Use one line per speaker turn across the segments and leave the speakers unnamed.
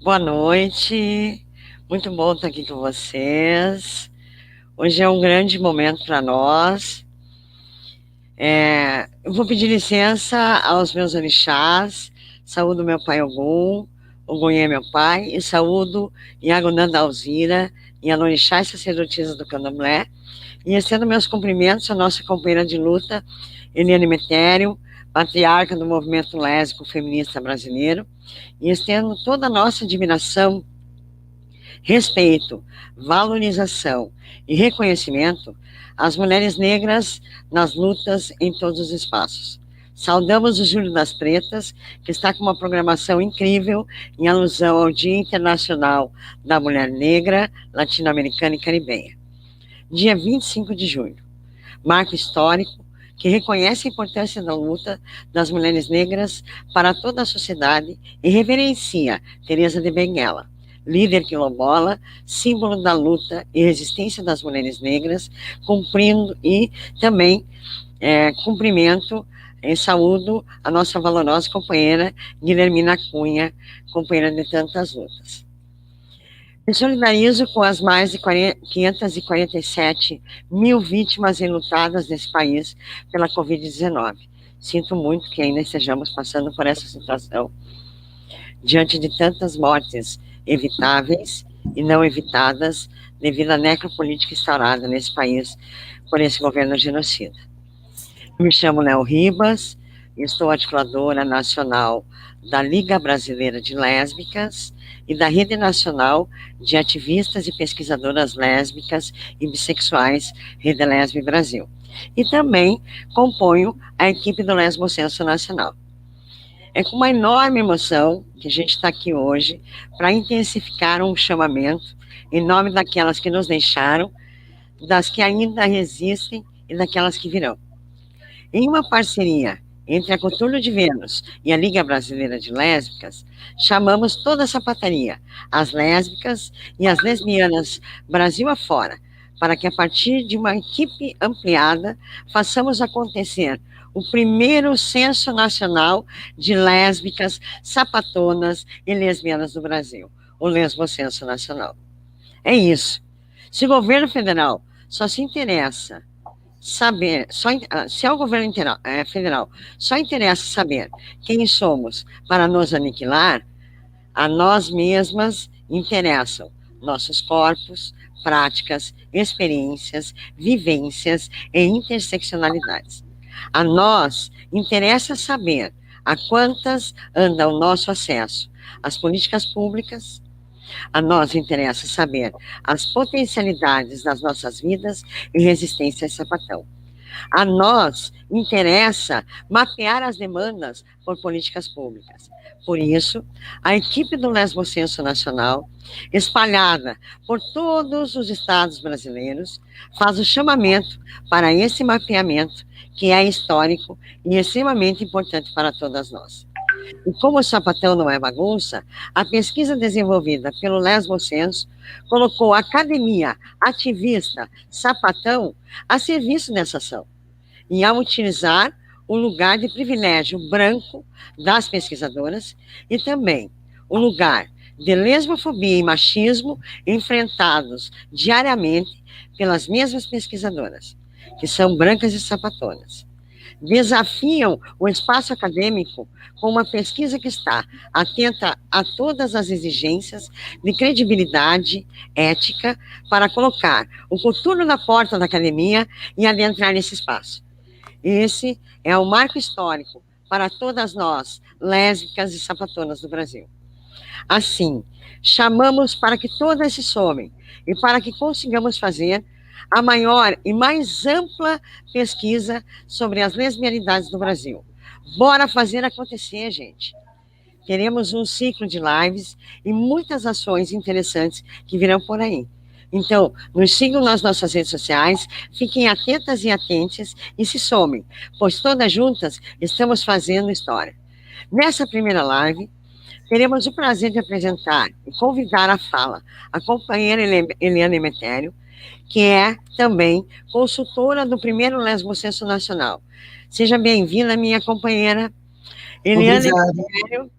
Boa noite, muito bom estar aqui com vocês. Hoje é um grande momento para nós. Eu vou pedir licença aos meus orixás, saúdo meu pai Ogum é meu pai, e saúdo Yagunanda Alzira, Yanorixá e sacerdotisa do Candomblé, e estendo meus cumprimentos à nossa companheira de luta, Eliane Metério, patriarca do movimento lésbico feminista brasileiro, e estendo toda a nossa admiração, respeito, valorização e reconhecimento às mulheres negras nas lutas em todos os espaços. Saudamos o Júlio das Pretas, que está com uma programação incrível em alusão ao Dia Internacional da Mulher Negra, Latino-Americana e Caribenha. Dia 25 de julho, marco histórico que reconhece a importância da luta das mulheres negras para toda a sociedade e reverencia Teresa de Benguela, líder quilombola, símbolo da luta e resistência das mulheres negras, cumprindo e também cumprimento e saúdo a nossa valorosa companheira Guilhermina Cunha, companheira de tantas lutas. Me solidarizo com as mais de 547 mil vítimas enlutadas nesse país pela Covid-19. Sinto muito que ainda estejamos passando por essa situação, diante de tantas mortes evitáveis e não evitadas devido à necropolítica instaurada nesse país por esse governo genocida. Eu me chamo Léo Ribas, estou articuladora nacional da Liga Brasileira de Lésbicas e da Rede Nacional de Ativistas e Pesquisadoras Lésbicas e Bissexuais, Rede Lesbe Brasil. E também componho a equipe do Lesbocenso Nacional. É com uma enorme emoção que a gente está aqui hoje para intensificar um chamamento em nome daquelas que nos deixaram, das que ainda resistem e daquelas que virão. Em uma parceria entre a Coturno de Vênus e a Liga Brasileira de Lésbicas, chamamos toda a sapataria, as lésbicas e as lesbianas Brasil afora, para que a partir de uma equipe ampliada, façamos acontecer o primeiro censo nacional de lésbicas, sapatonas e lesbianas do Brasil, o Lesbocenso Nacional. É isso. Se o governo federal só se interessa se ao governo federal só interessa saber quem somos para nos aniquilar, a nós mesmas interessam nossos corpos, práticas, experiências, vivências e interseccionalidades. A nós interessa saber a quantas anda o nosso acesso às políticas públicas. A nós interessa saber as potencialidades das nossas vidas e resistência a sapatão. A nós interessa mapear as demandas por políticas públicas. Por isso, a equipe do Lesbocenso Nacional, espalhada por todos os estados brasileiros, faz o chamamento para esse mapeamento que é histórico e extremamente importante para todas nós. E como o sapatão não é bagunça, a pesquisa desenvolvida pelo Lesbocenso colocou a academia ativista sapatão a serviço dessa ação. E ao utilizar o lugar de privilégio branco das pesquisadoras e também o lugar de lesbofobia e machismo enfrentados diariamente pelas mesmas pesquisadoras, que são brancas e sapatonas. Desafiam o espaço acadêmico com uma pesquisa que está atenta a todas as exigências de credibilidade ética para colocar o coturno na porta da academia e adentrar nesse espaço. Esse é o marco histórico para todas nós, lésbicas e sapatonas do Brasil. Assim, chamamos para que todas se somem e para que consigamos fazer a maior e mais ampla pesquisa sobre as lesbianidades do Brasil. Bora fazer acontecer, gente. Teremos um ciclo de lives e muitas ações interessantes que virão por aí. Então, nos sigam nas nossas redes sociais, fiquem atentas e atentes e se somem, pois todas juntas estamos fazendo história. Nessa primeira live, teremos o prazer de apresentar e convidar à fala a companheira Eliane Metério, que é também consultora do primeiro Lesbocenso Nacional. Seja bem-vinda, minha companheira. Eliane Metério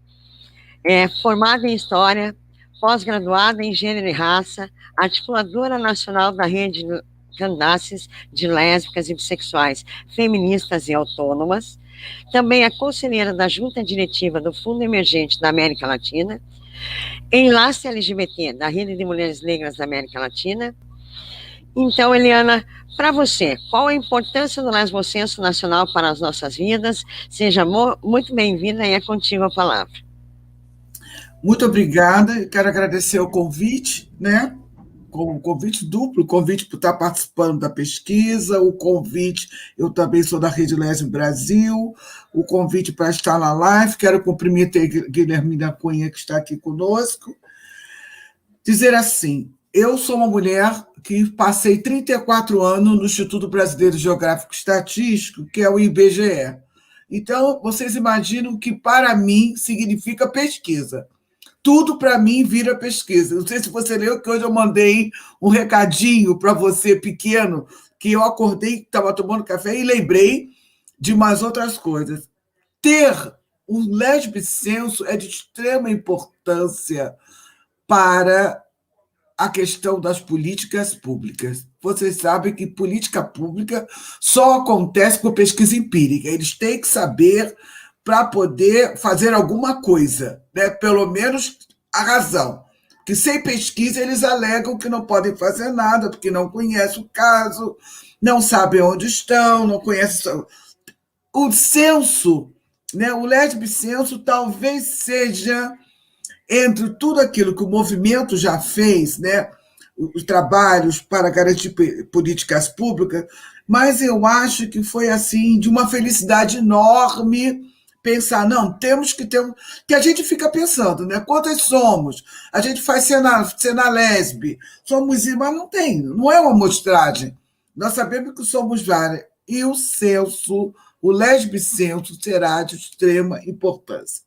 é formada em História, pós-graduada em Gênero e Raça, articuladora nacional da rede Candaces de lésbicas e bissexuais, feministas e autônomas. Também é conselheira da Junta Diretiva do Fundo Emergente da América Latina, Enlace LGBT da Rede de Mulheres Negras da América Latina. Então, Eliana, para você, qual a importância do Lesbocenso Nacional para as nossas vidas? Seja muito bem-vinda e é contigo a palavra.
Muito obrigada, eu quero agradecer o convite, né? O convite duplo, o convite por estar participando da pesquisa, o convite, eu também sou da Rede Lésbica Brasil, o convite para estar na live, quero cumprimentar a Guilhermina Cunha, que está aqui conosco. Dizer assim, eu sou uma mulher que passei 34 anos no Instituto Brasileiro Geográfico e Estatístico, que é o IBGE. Então, vocês imaginam que, para mim, significa pesquisa. Tudo, para mim, vira pesquisa. Não sei se você leu, que hoje eu mandei um recadinho para você, pequeno, que eu acordei, estava tomando café e lembrei de mais outras coisas. Ter um lesbicenso é de extrema importância para a questão das políticas públicas. Vocês sabem que política pública só acontece por pesquisa empírica. Eles têm que saber para poder fazer alguma coisa, né? Pelo menos a razão. Que sem pesquisa eles alegam que não podem fazer nada, porque não conhecem o caso, não sabem onde estão, não conhecem. O censo, né? O lesbicenso talvez seja, entre tudo aquilo que o movimento já fez, né? Os trabalhos para garantir políticas públicas, mas eu acho que foi assim de uma felicidade enorme pensar, não, temos que ter que a gente fica pensando, né? Quantas somos? A gente faz cena lesbe, somos, mas não tem, não é uma amostragem. Nós sabemos que somos várias. E o censo, o lesbicenso será de extrema importância.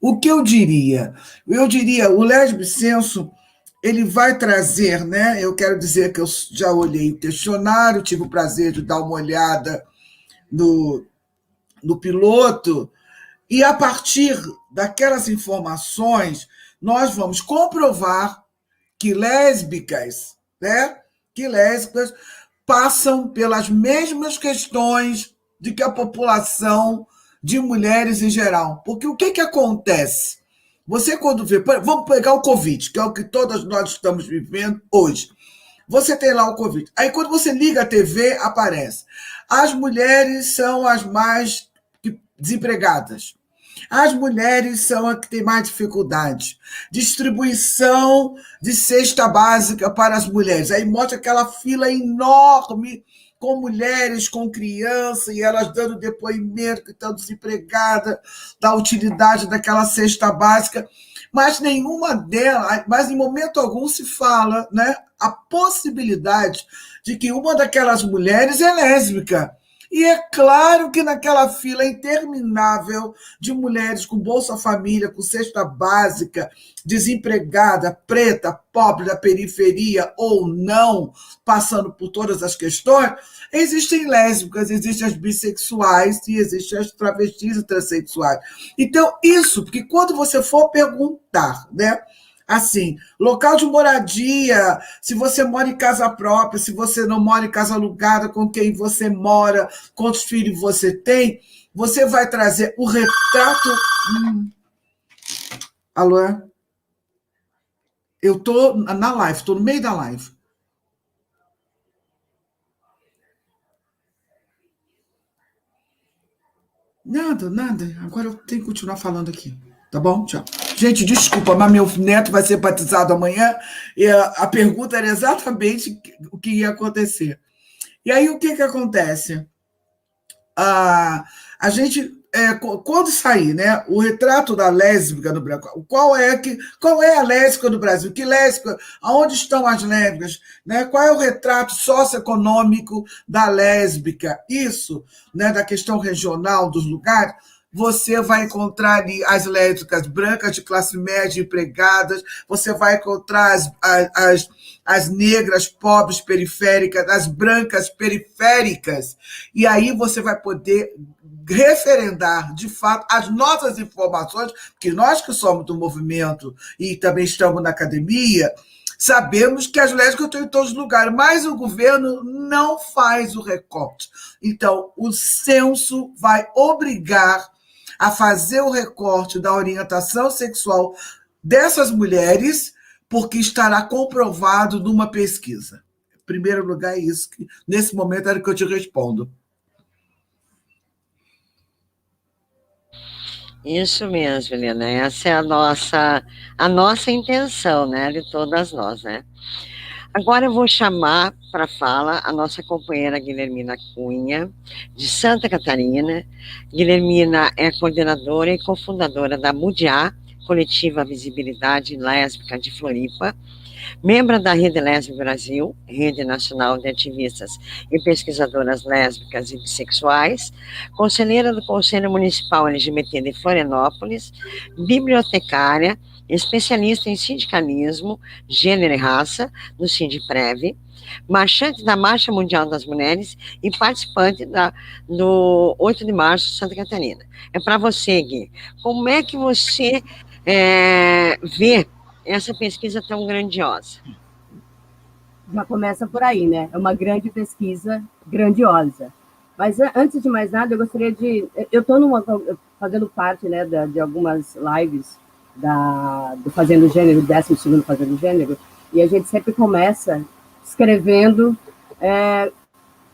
O que eu diria? Eu diria, o lesbicenso, ele vai trazer, né? Eu quero dizer que eu já olhei o questionário, tive o prazer de dar uma olhada no piloto, e a partir daquelas informações, nós vamos comprovar que lésbicas, né? Que lésbicas passam pelas mesmas questões de que a população de mulheres em geral. Porque o que acontece? Você, quando vê. Vamos pegar o Covid, que é o que todas nós estamos vivendo hoje. Você tem lá o Covid. Aí, quando você liga a TV, aparece. As mulheres são as mais desempregadas. As mulheres são as que têm mais dificuldade. Distribuição de cesta básica para as mulheres. Aí mostra aquela fila enorme com mulheres, com crianças, e elas dando depoimento que estão desempregadas, da utilidade daquela cesta básica. Mas nenhuma delas, mas em momento algum se fala, né, a possibilidade de que uma daquelas mulheres é lésbica. E é claro que naquela fila interminável de mulheres com Bolsa Família, com cesta básica, desempregada, preta, pobre da periferia ou não, passando por todas as questões, existem lésbicas, existem as bissexuais e existem as travestis e transexuais. Então, isso, porque quando você for perguntar, né? Assim, local de moradia, se você mora em casa própria, se você não mora em casa alugada, com quem você mora, quantos filhos você tem, você vai trazer o retrato. Alô? Eu estou na live, estou no meio da live. Nada. Agora eu tenho que continuar falando aqui. Tá bom? Tchau. Gente, desculpa, mas meu neto vai ser batizado amanhã e a pergunta era exatamente o que ia acontecer. E aí, o que acontece? A gente, quando sair, né, o retrato da lésbica no Brasil, qual é a lésbica do Brasil? Que lésbica? Aonde estão as lésbicas? Né? Qual é o retrato socioeconômico da lésbica? Isso, né, da questão regional dos lugares. Você vai encontrar ali as lésbicas brancas de classe média empregadas, você vai encontrar as negras pobres periféricas, as brancas periféricas, e aí você vai poder referendar, de fato, as nossas informações, porque nós que somos do movimento e também estamos na academia, sabemos que as lésbicas estão em todos os lugares, mas o governo não faz o recorte. Então, o censo vai obrigar a fazer o recorte da orientação sexual dessas mulheres, porque estará comprovado numa pesquisa. Em primeiro lugar, é isso que, nesse momento, era o que eu te respondo.
Isso mesmo, Helena. Essa é a nossa intenção, né, de todas nós, né? Agora eu vou chamar para fala a nossa companheira Guilhermina Cunha, de Santa Catarina. Guilhermina é coordenadora e cofundadora da MUDIA, Coletiva Visibilidade Lésbica de Floripa, membro da Rede Lésbica Brasil, Rede Nacional de Ativistas e Pesquisadoras Lésbicas e Bissexuais, conselheira do Conselho Municipal LGBT de Florianópolis, bibliotecária, especialista em sindicalismo, gênero e raça, no Sindprev, marchante da Marcha Mundial das Mulheres e participante do 8 de março, Santa Catarina. É para você, Gui. Como é que você vê essa pesquisa tão grandiosa?
Já começa por aí, né? É uma grande pesquisa, grandiosa. Mas antes de mais nada, eu gostaria de... Eu estou fazendo parte, né, de algumas lives do Fazendo Gênero, 12º Fazendo Gênero, e a gente sempre começa escrevendo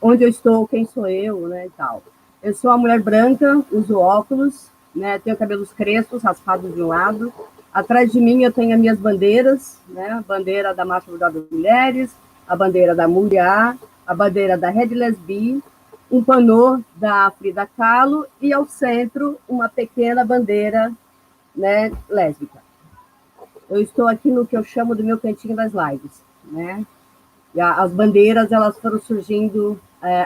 onde eu estou, quem sou eu, né, e tal. Eu sou uma mulher branca, uso óculos, né, tenho cabelos crespos, raspados de um lado. Atrás de mim eu tenho as minhas bandeiras, né, a bandeira da Marcha Mundial das Mulheres, a bandeira da Mundial, a bandeira da Rede Lesbi, um panô da Frida Kahlo e ao centro uma pequena bandeira, né, lésbica. Eu estou aqui no que eu chamo do meu cantinho das lives, né? E as bandeiras elas foram surgindo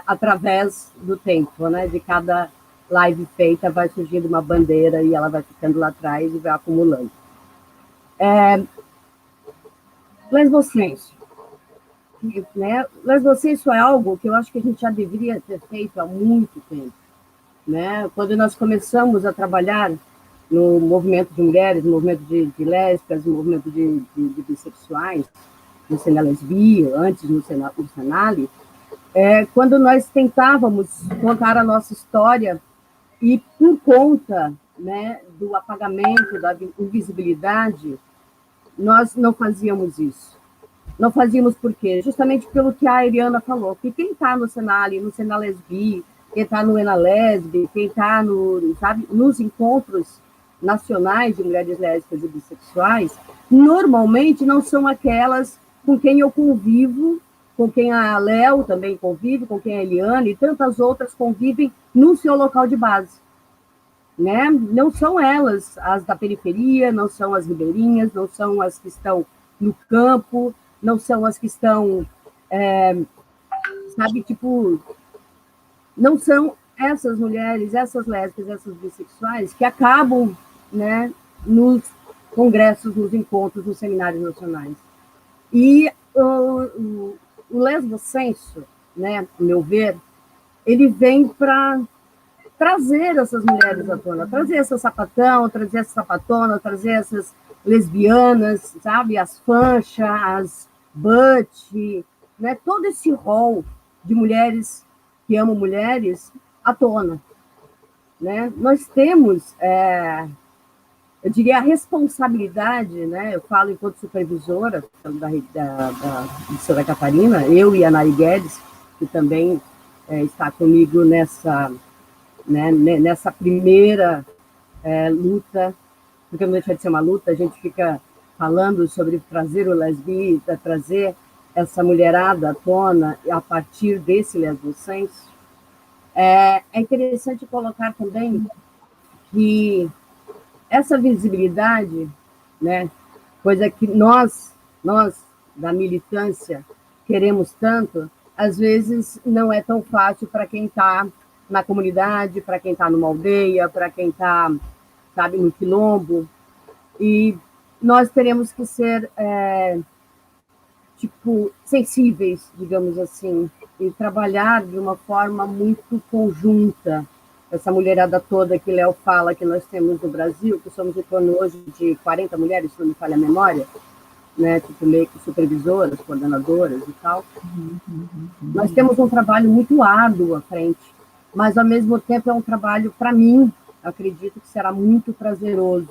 através do tempo, né? De cada live feita vai surgindo uma bandeira e ela vai ficando lá atrás e vai acumulando. Lesbocenso. Né? Lesbocenso é algo que eu acho que a gente já deveria ter feito há muito tempo. Né? Quando nós começamos a trabalhar no movimento de mulheres, no movimento de lésbicas, no movimento de bissexuais, no Senalesbi, antes no Senale, quando nós tentávamos contar a nossa história e por conta, né, do apagamento, da invisibilidade, nós não fazíamos isso. Não fazíamos por quê? Justamente pelo que a Ariana falou, que quem está no Senale, no Senalesbi, quem está no Enalesbi, quem está nos encontros nacionais de mulheres lésbicas e bissexuais, normalmente não são aquelas com quem eu convivo, com quem a Léo também convive, com quem a Eliane e tantas outras convivem no seu local de base. Né? Não são elas as da periferia, não são as ribeirinhas, não são as que estão no campo, não são as que estão, não são essas mulheres, essas lésbicas, essas bissexuais que acabam, né, nos congressos, nos encontros, nos seminários nacionais. E o lesbocenso, né, no meu ver, ele vem para trazer essas mulheres à tona, trazer essa sapatão, trazer essa sapatona, trazer essas lesbianas, sabe, as fanchas, as butt, né, todo esse rol de mulheres que amam mulheres à tona. Né? Nós temos, eu diria, a responsabilidade, né, eu falo enquanto supervisora de Santa Catarina, eu e a Nari Guedes, que também está comigo nessa primeira luta, porque não deixa de ser uma luta, a gente fica falando sobre trazer o lesbi, trazer essa mulherada à tona a partir desse lesbocenso. É interessante colocar também que essa visibilidade, né, coisa que nós da militância queremos tanto, às vezes não é tão fácil para quem está na comunidade, para quem está numa aldeia, para quem está, sabe, no quilombo. E nós teremos que ser, sensíveis, digamos assim, e trabalhar de uma forma muito conjunta, essa mulherada toda que Léo fala que nós temos no Brasil, que somos em torno hoje de 40 mulheres, se não me falha a memória, né, tipo meio que supervisoras, coordenadoras e tal. Nós temos um trabalho muito árduo à frente, mas ao mesmo tempo é um trabalho, para mim, acredito que será muito prazeroso,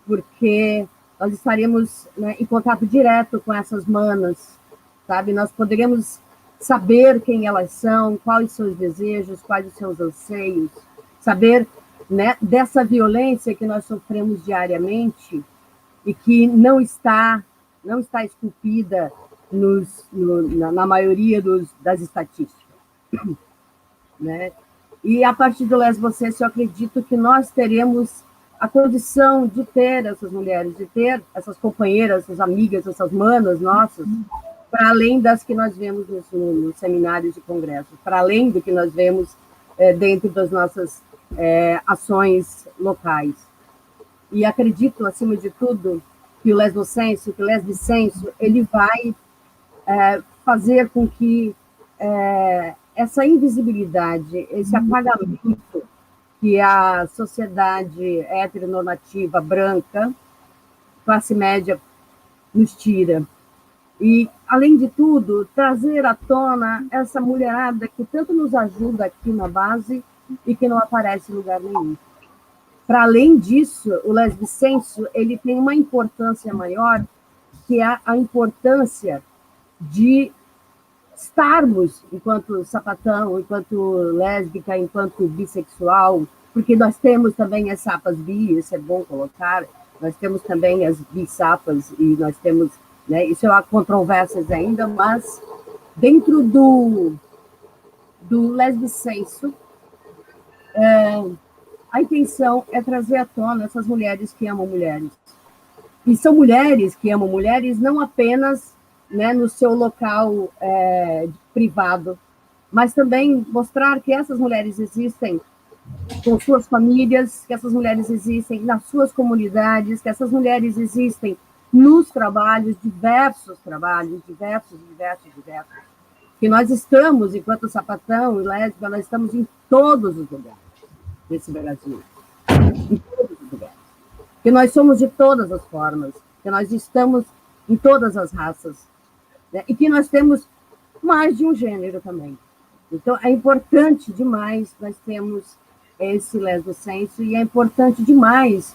porque nós estaremos, né, em contato direto com essas manas, sabe? Nós poderemos saber quem elas são, quais os seus desejos, quais os seus anseios, saber, né, dessa violência que nós sofremos diariamente e que não está esculpida na maioria das estatísticas, né? E a partir do Lesbocêncio, eu acredito que nós teremos a condição de ter essas mulheres, de ter essas companheiras, essas amigas, essas manas nossas, para além das que nós vemos nos seminários e congressos, para além do que nós vemos dentro das nossas ações locais. E acredito, acima de tudo, que o Lesbocêncio, que o Lesbicêncio, ele vai fazer com que essa invisibilidade, esse apagamento que a sociedade heteronormativa, branca, classe média, nos tira. E, além de tudo, trazer à tona essa mulherada que tanto nos ajuda aqui na base e que não aparece em lugar nenhum. Para além disso, o Lesbicêncio, ele tem uma importância maior, que é a importância de estarmos, enquanto sapatão, enquanto lésbica, enquanto bissexual, porque nós temos também as sapas bi, isso é bom colocar, nós temos também as bissapas, e nós temos, né, isso há controvérsias ainda, mas dentro do Lesbicêncio, a intenção é trazer à tona essas mulheres que amam mulheres. E são mulheres que amam mulheres não apenas, né, no seu local privado, mas também mostrar que essas mulheres existem com suas famílias, que essas mulheres existem nas suas comunidades, que essas mulheres existem nos trabalhos, diversos, que nós estamos, enquanto sapatão e lésbica, nós estamos em todos os lugares desse Brasil, em todos os lugares, que nós somos de todas as formas, que nós estamos em todas as raças, né? E que nós temos mais de um gênero também. Então, é importante demais nós temos esse Lesbocêncio, e é importante demais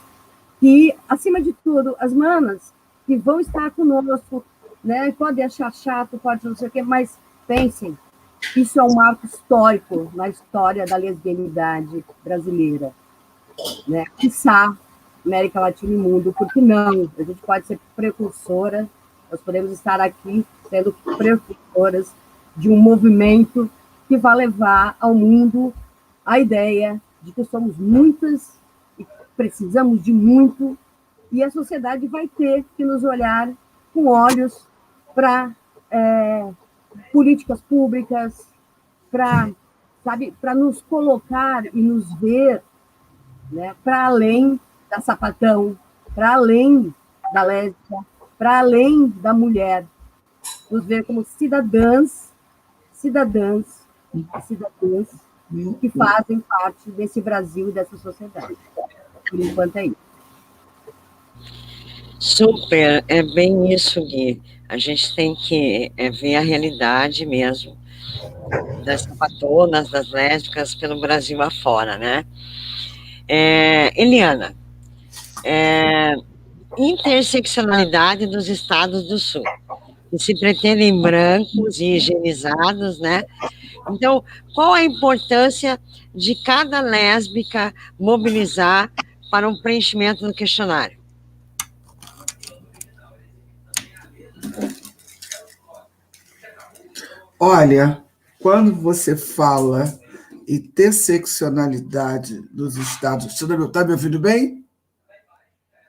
que, acima de tudo, as manas que vão estar conosco, né, pode achar chato, pode não sei o quê, mas pensem, isso é um marco histórico na história da lesbianidade brasileira, né? Quiçá América Latina e mundo, porque não? A gente pode ser precursora, nós podemos estar aqui sendo precursoras de um movimento que vai levar ao mundo a ideia de que somos muitas e precisamos de muito, e a sociedade vai ter que nos olhar com olhos para políticas públicas, para nos colocar e nos ver, né, para além da sapatão, para além da lésbica, para além da mulher, nos ver como cidadãs que fazem parte desse Brasil e dessa sociedade. Por enquanto é isso.
Super, é bem isso, Gui. A gente tem que ver a realidade mesmo das sapatonas, das lésbicas pelo Brasil afora, né? Eliana, interseccionalidade dos estados do Sul, que se pretendem brancos e higienizados, né? Então, qual a importância de cada lésbica mobilizar para um preenchimento do questionário?
Olha, quando você fala interseccionalidade dos estados... Você está me ouvindo bem?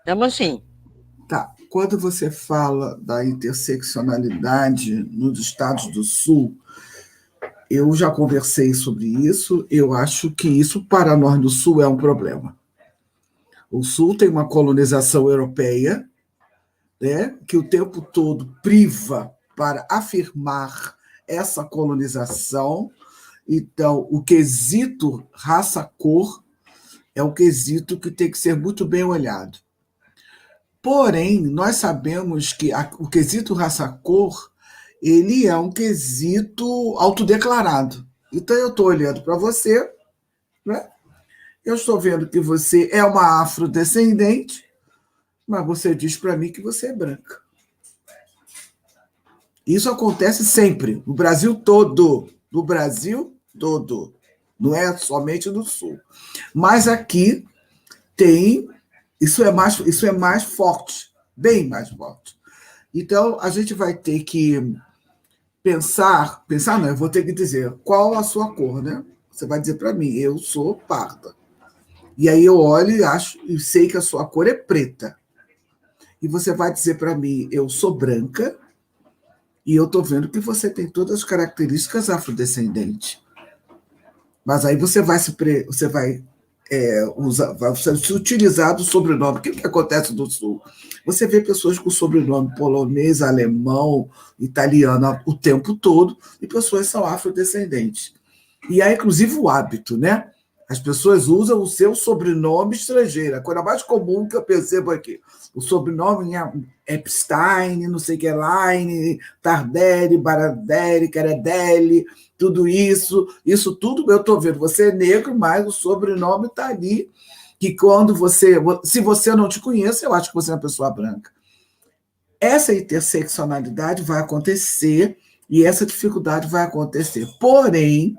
Estamos sim.
Tá. Quando você fala da interseccionalidade nos estados do Sul, eu já conversei sobre isso, eu acho que isso, para nós do Sul, é um problema. O Sul tem uma colonização europeia, né, que o tempo todo priva para afirmar essa colonização, Então, o quesito raça-cor é um quesito que tem que ser muito bem olhado. Porém, nós sabemos que o quesito raça-cor, ele é um quesito autodeclarado. Então, eu estou olhando para você, né? Eu estou vendo que você é uma afrodescendente, mas você diz para mim que você é branca. Isso acontece sempre, no Brasil todo. No Brasil todo. Não é somente no Sul. Mas aqui tem. Isso é mais forte, bem mais forte. Então, a gente vai ter que pensar não, eu vou ter que dizer qual a sua cor, né? Você vai dizer para mim, eu sou parda. E aí eu olho e acho e sei que a sua cor é preta. E você vai dizer para mim, eu sou branca, e eu estou vendo que você tem todas as características afrodescendentes. Mas aí você vai se utilizar do sobrenome. O que acontece no Sul? Você vê pessoas com sobrenome polonês, alemão, italiano o tempo todo, e pessoas são afrodescendentes. E há, inclusive, o hábito, né? As pessoas usam o seu sobrenome estrangeiro. A coisa mais comum que eu percebo aqui. O sobrenome é Epstein, não sei o que é Line, Tardelli, Baradelli, Caradelli, tudo isso. Isso tudo eu estou vendo. Você é negro, mas o sobrenome está ali. Que quando se você não te conhece, eu acho que você é uma pessoa branca. Essa interseccionalidade vai acontecer e essa dificuldade vai acontecer. Porém,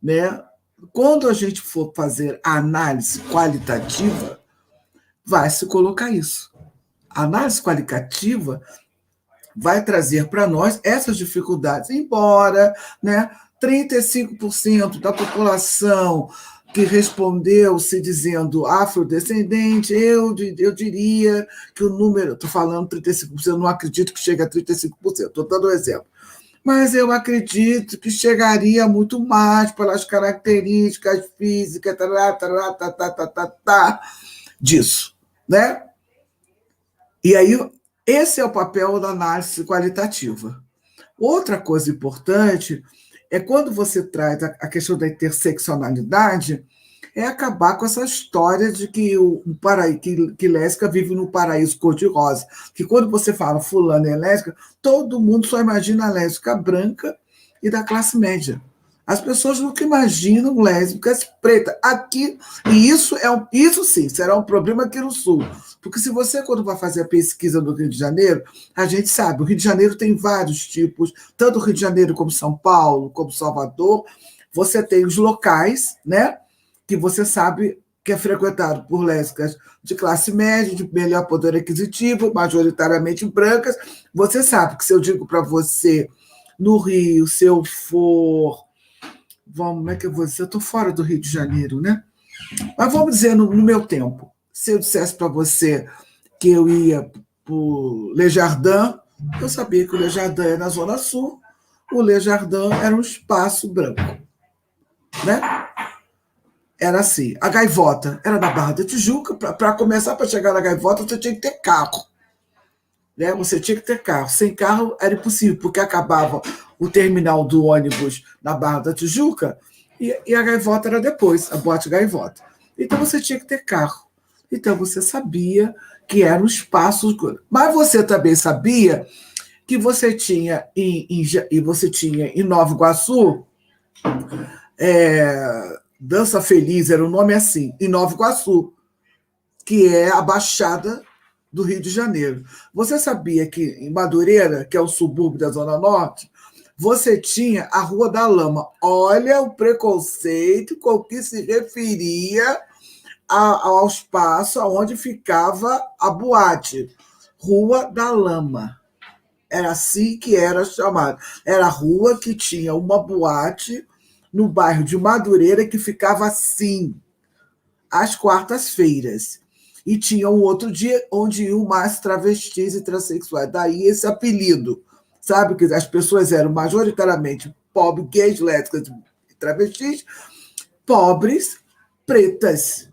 né, quando a gente for fazer a análise qualitativa, vai se colocar isso. A análise qualitativa vai trazer para nós essas dificuldades, embora, né, 35% da população que respondeu se dizendo afrodescendente, eu diria que o número, estou falando 35%, eu não acredito que chegue a 35%, estou dando um exemplo. Mas eu acredito que chegaria muito mais pelas características físicas disso, né? E aí, esse é o papel da análise qualitativa. Outra coisa importante é quando você traz a questão da interseccionalidade, é acabar com essa história de que que lésbica vive no paraíso cor-de-rosa. Que quando você fala fulano é lésbica, todo mundo só imagina a lésbica branca e da classe média. As pessoas nunca imaginam lésbicas pretas. Aqui, e isso sim, será um problema aqui no Sul. Porque se você, quando vai fazer a pesquisa no Rio de Janeiro, a gente sabe, o Rio de Janeiro tem vários tipos, tanto o Rio de Janeiro como São Paulo, como Salvador, você tem os locais, né? Que você sabe que é frequentado por lésbicas de classe média, de melhor poder aquisitivo, majoritariamente brancas. Você sabe que se eu digo para você, no Rio, se eu for... como é que eu vou dizer? Eu estou fora do Rio de Janeiro, né? Mas vamos dizer, no meu tempo, se eu dissesse para você que eu ia para o Le Jardin, eu sabia que o Le Jardin é na Zona Sul, o Le Jardin era um espaço branco, né? Era assim, a Gaivota era na Barra da Tijuca, para começar, para chegar na Gaivota, você tinha que ter carro. Né? Você tinha que ter carro. Sem carro era impossível, porque acabava o terminal do ônibus na Barra da Tijuca e a Gaivota era depois, a Boate Gaivota. Então você tinha que ter carro. Então você sabia que era um espaço... Mas você também sabia que você tinha em Nova Iguaçu... Dança Feliz, era um nome assim, em Nova Iguaçu, que é a Baixada do Rio de Janeiro. Você sabia que em Madureira, que é o subúrbio da Zona Norte, você tinha a Rua da Lama. Olha o preconceito com que se referia ao espaço onde ficava a boate. Rua da Lama. Era assim que era chamada. Era a rua que tinha uma boate no bairro de Madureira, que ficava assim, às quartas-feiras. E tinha um outro dia onde iam mais travestis e transexuais. Daí esse apelido. Sabe que as pessoas eram majoritariamente pobres, gays, lésbicas e travestis, pobres, pretas.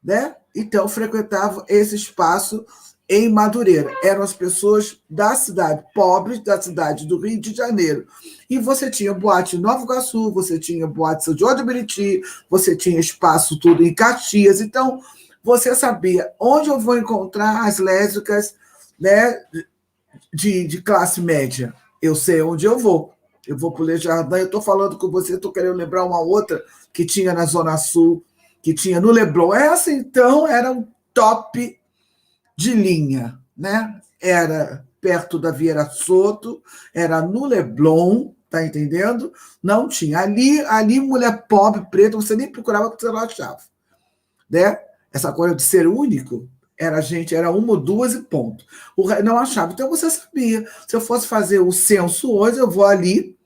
Né? Então, frequentavam esse espaço em Madureira. Eram as pessoas da cidade, pobres da cidade do Rio de Janeiro. E você tinha boate em Nova Iguaçu, você tinha boate São João de Meriti, você tinha espaço tudo em Caxias. Então, você sabia onde eu vou encontrar as lésbicas, né, de classe média. Eu sei onde eu vou. Eu vou para o Le Jardin, eu estou falando com você, estou querendo lembrar uma outra que tinha na Zona Sul, que tinha no Leblon. Essa, então, era um top de linha, né? Era perto da Vieira Soto, era no Leblon, tá entendendo? Não tinha. Ali mulher pobre, preta, você nem procurava porque você não achava, né? Essa coisa de ser único, era uma ou duas e ponto. Não achava. Então você sabia. Se eu fosse fazer o censo hoje, eu vou ali,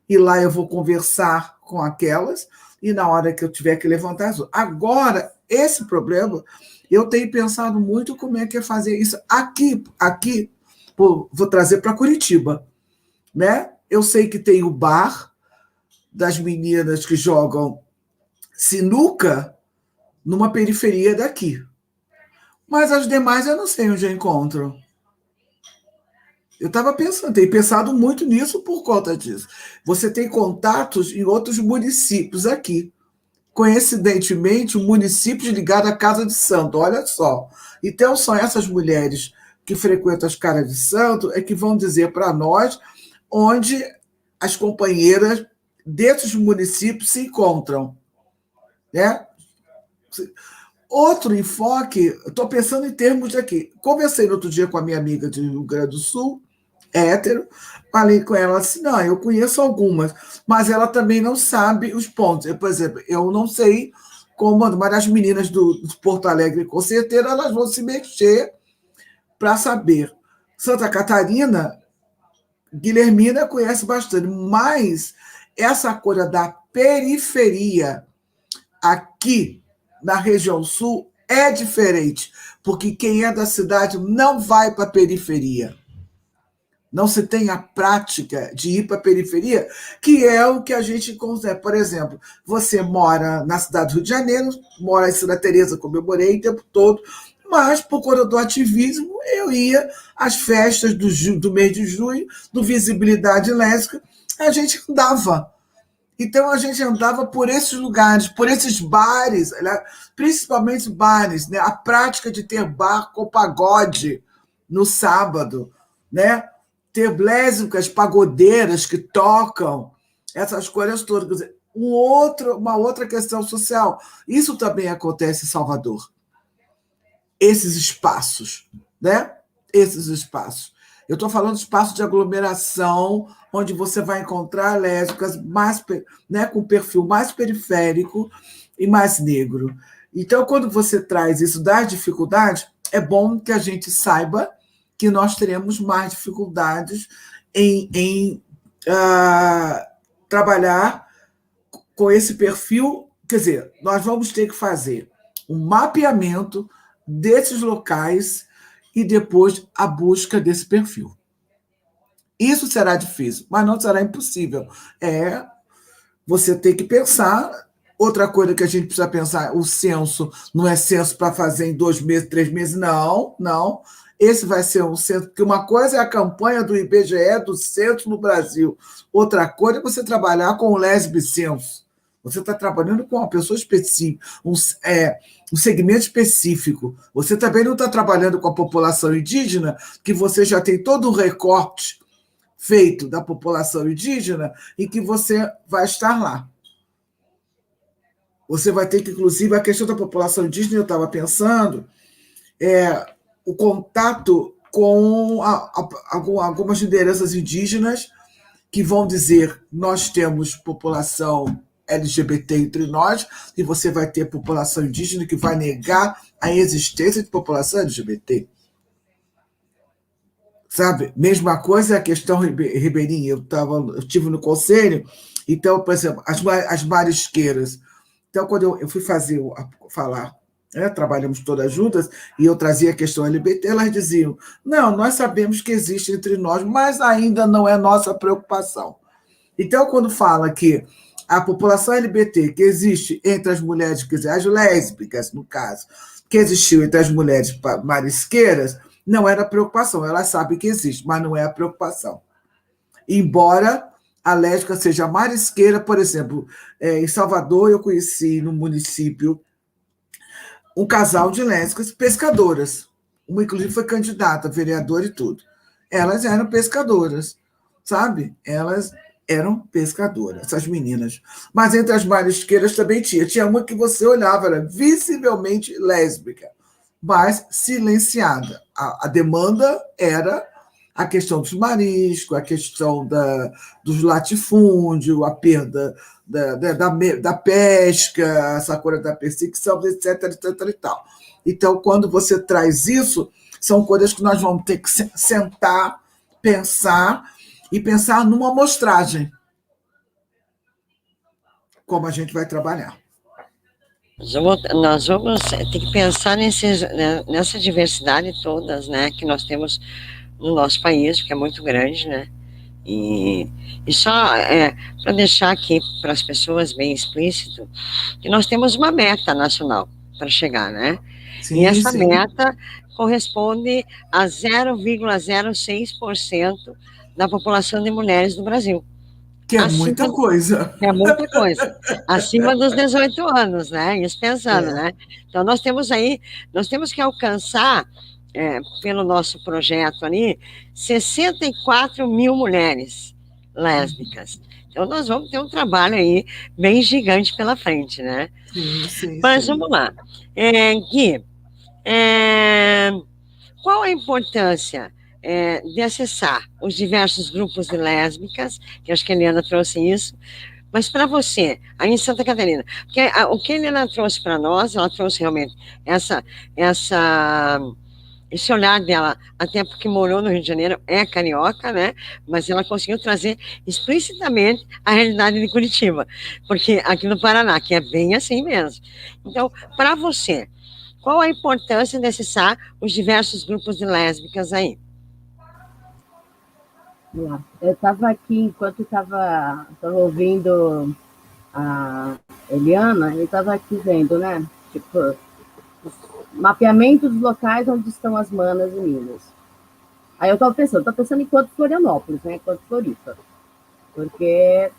e lá eu vou conversar com aquelas, e na hora que eu tiver que levantar as outras. Agora, esse problema, eu tenho pensado muito como é que é fazer isso aqui, vou trazer para Curitiba, né? Eu sei que tem o bar das meninas que jogam sinuca numa periferia daqui, mas as demais eu não sei onde eu encontro. Eu estava pensando, tenho pensado muito nisso por conta disso. Você tem contatos em outros municípios aqui. Coincidentemente, um município ligado à Casa de Santo, olha só. Então, são essas mulheres que frequentam as Casas de Santo é que vão dizer para nós onde as companheiras desses municípios se encontram, né? Outro enfoque, estou pensando em termos de aqui. Conversei no outro dia com a minha amiga de Rio Grande do Sul, hétero, falei com ela assim, não, eu conheço algumas, mas ela também não sabe os pontos. Por exemplo, eu não sei como, mas as meninas de Porto Alegre, com certeza, elas vão se mexer para saber. Santa Catarina, Guilhermina conhece bastante, mas essa coisa da periferia aqui na região sul é diferente, porque quem é da cidade não vai para a periferia. Não se tem a prática de ir para a periferia, que é o que a gente consegue. Por exemplo, você mora na cidade do Rio de Janeiro, mora em Santa Teresa, como eu morei o tempo todo, mas, por conta do ativismo, eu ia às festas do mês de junho, do Visibilidade Lésbica, a gente andava. Então, a gente andava por esses lugares, por esses bares, né? Principalmente bares, né? A prática de ter bar com pagode no sábado, né? Ter lésbicas pagodeiras que tocam, essas coisas todas. Quer dizer, uma outra questão social. Isso também acontece em Salvador. Esses espaços, né? Esses espaços. Eu estou falando de espaço de aglomeração, onde você vai encontrar lésbicas mais, né, com perfil mais periférico e mais negro. Então, quando você traz isso das dificuldades, é bom que a gente saiba que nós teremos mais dificuldades em trabalhar com esse perfil. Quer dizer, nós vamos ter que fazer um mapeamento desses locais e depois a busca desse perfil. Isso será difícil, mas não será impossível. Você tem que pensar. Outra coisa que a gente precisa pensar, o censo não é censo para fazer em 2 meses, 3 meses, não. Esse vai ser um censo, porque uma coisa é a campanha do IBGE do censo no Brasil, outra coisa é você trabalhar com o Lesbicenso. Você está trabalhando com uma pessoa específica, um segmento específico. Você também não está trabalhando com a população indígena, que você já tem todo um recorte feito da população indígena e que você vai estar lá. Você vai ter que, inclusive, a questão da população indígena, eu estava pensando, o contato com algumas lideranças indígenas que vão dizer nós temos população LGBT entre nós, e você vai ter população indígena que vai negar a existência de população LGBT. Sabe? Mesma coisa é a questão ribeirinha. Eu estive no conselho, então, por exemplo, as marisqueiras. Então, quando eu fui falar, né, trabalhamos todas juntas, e eu trazia a questão LGBT, elas diziam, não, nós sabemos que existe entre nós, mas ainda não é nossa preocupação. Então, quando fala que a população LGBT que existe entre as mulheres, quer dizer, as lésbicas, no caso, que existiu entre as mulheres marisqueiras, Não era preocupação, elas sabem que existe, mas não é a preocupação. Embora a lésbica seja marisqueira, por exemplo, em Salvador eu conheci no município um casal de lésbicas pescadoras. Uma, inclusive, foi candidata, vereadora e tudo. Elas eram pescadoras, sabe? Elas eram pescadoras, essas meninas. Mas entre as marisqueiras também tinha. Tinha uma que você olhava, era visivelmente lésbica, mas silenciada. A demanda era a questão dos mariscos, a questão dos latifúndios, a perda da pesca, essa coisa da perseguição, etc, etc e tal. Então, quando você traz isso, são coisas que nós vamos ter que sentar, pensar e pensar numa amostragem, como a gente vai trabalhar.
Nós vamos ter que pensar nessa diversidade todas, né, que nós temos no nosso país, que é muito grande, né? E só para deixar aqui para as pessoas bem explícito, que nós temos uma meta nacional para chegar, né?
Sim,
e essa
sim.
meta corresponde a 0,06% da população de mulheres do Brasil.
Que é muita coisa.
É muita coisa. Acima dos 18 anos, né? Isso pensando, né? Então, nós temos que alcançar, pelo nosso projeto ali, 64 mil mulheres lésbicas. Então, nós vamos ter um trabalho aí bem gigante pela frente, né?
Sim,
Mas vamos lá. Gui, qual a importância de acessar os diversos grupos de lésbicas, que acho que a Eliana trouxe isso, mas para você, aí em Santa Catarina, porque o que a Eliana trouxe para nós, ela trouxe realmente esse olhar dela, até porque morou no Rio de Janeiro, é carioca, né? Mas ela conseguiu trazer explicitamente a realidade de Curitiba, porque aqui no Paraná, que é bem assim mesmo. Então, para você, qual a importância de acessar os diversos grupos de lésbicas aí?
Eu estava aqui, enquanto estava ouvindo a Eliana, eu estava aqui vendo, né? Tipo, mapeamento dos locais onde estão as manas e minas. Aí eu estou pensando enquanto Florianópolis, né? Enquanto Floripa. Porque,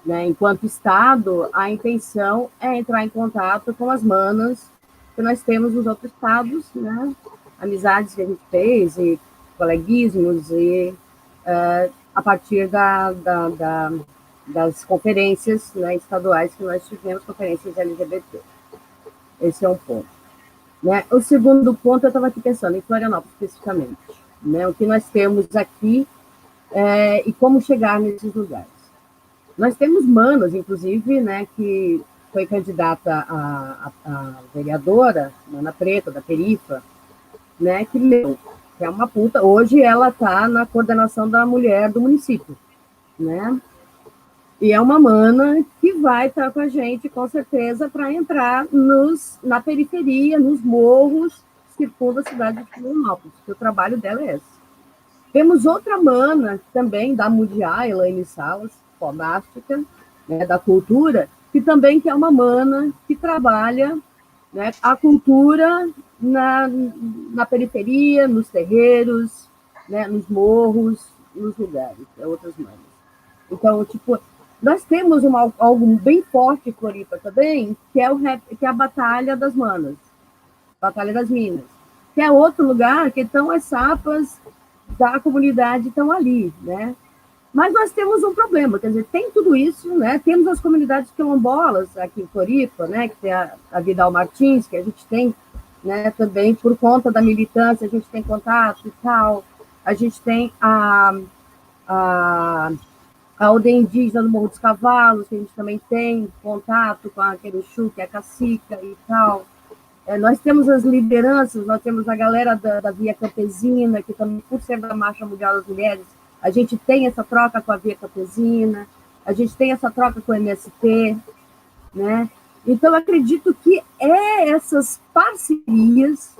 né, enquanto Estado, a intenção é entrar em contato com as manas que nós temos nos outros estados, né? Amizades que a gente fez, e coleguismos, e a partir das conferências, né, estaduais que nós tivemos, conferências LGBT. Esse é um ponto. Né? O segundo ponto, eu estava aqui pensando, em Florianópolis especificamente, né? O que nós temos aqui e como chegar nesses lugares. Nós temos manas, inclusive, né, que foi candidata a vereadora, Mana Preta, da Perifa, né, que é uma puta. Hoje ela está na coordenação da mulher do município, né? E é uma mana que vai estar com a gente, com certeza, para entrar na periferia, nos morros, circunda a cidade de Florianópolis, que o trabalho dela é esse. Temos outra mana também, da Mundial, Elaine Salas, fodástica, né, da cultura, que também é uma mana que trabalha, né, a cultura na periferia, nos terreiros, né, nos morros, nos lugares, outras manas. Então, tipo, nós temos algo bem forte em Floripa também, que é a Batalha das Manas, Batalha das Minas, que é outro lugar que estão as sapas da comunidade estão ali, né? Mas nós temos um problema, quer dizer, tem tudo isso, né? Temos as comunidades quilombolas aqui em Floripa, né? Que tem a Vidal Martins, que a gente tem, né? Também por conta da militância, a gente tem contato e tal. A gente tem a aldeia indígena do Morro dos Cavalos, que a gente também tem contato com a Queruxu, que é a cacica e tal. Nós temos as lideranças, nós temos a galera da Via Campesina, que também, por ser da Marcha Mundial das Mulheres, a gente tem essa troca com a Via Campesina, a gente tem essa troca com o MST, né? Então, acredito que essas parcerias,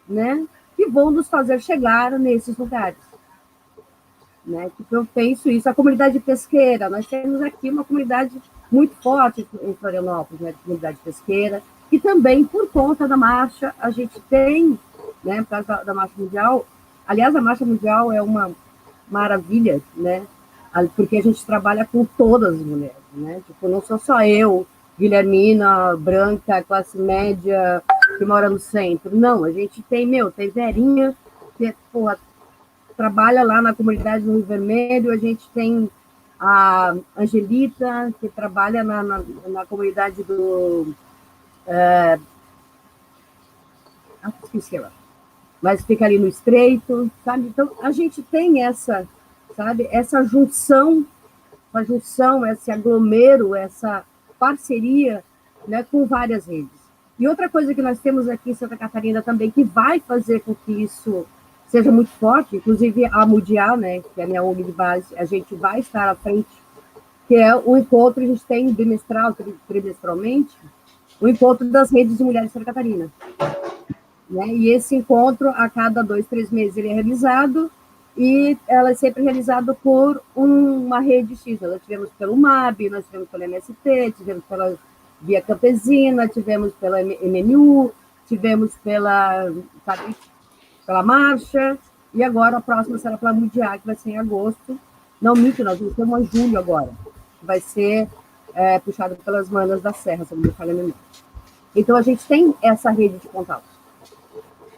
né, que vão nos fazer chegar nesses lugares. Né, que eu penso isso. A comunidade pesqueira, nós temos aqui uma comunidade muito forte em Florianópolis, né, comunidade pesqueira, e também, por conta da marcha, a gente tem né, por causa da Marcha Mundial. Aliás, a Marcha Mundial é uma maravilha, né, porque a gente trabalha com todas as mulheres, né, tipo, não sou só eu, Guilhermina, branca, classe média, que mora no centro. Não, a gente tem, tem Verinha, que, porra, trabalha lá na comunidade do Rio Vermelho, a gente tem a Angelita, que trabalha na comunidade do... esqueci ela. Mas fica ali no Estreito, sabe? Então, a gente tem essa, sabe, essa junção, esse aglomero, essa parceria, né, com várias redes. E outra coisa que nós temos aqui em Santa Catarina também, que vai fazer com que isso seja muito forte, inclusive a Mudiá, né, que é a minha ONG de base, a gente vai estar à frente, que é o encontro, a gente tem bimestral, trimestralmente, o encontro das redes de mulheres de Santa Catarina. Né? E esse encontro, a cada 2, 3 meses, ele é realizado, e ela é sempre realizada por uma rede X. Nós tivemos pelo MAB, nós tivemos pela MST, tivemos pela Via Campesina, tivemos pela MNU, tivemos pela Marcha, e agora a próxima será pela Mudiá, que vai ser em agosto. Não, minto, nós vamos ter uma julho agora, que vai ser puxado pelas Manas da Serra, se não me falha a memória. Então, a gente tem essa rede de contatos,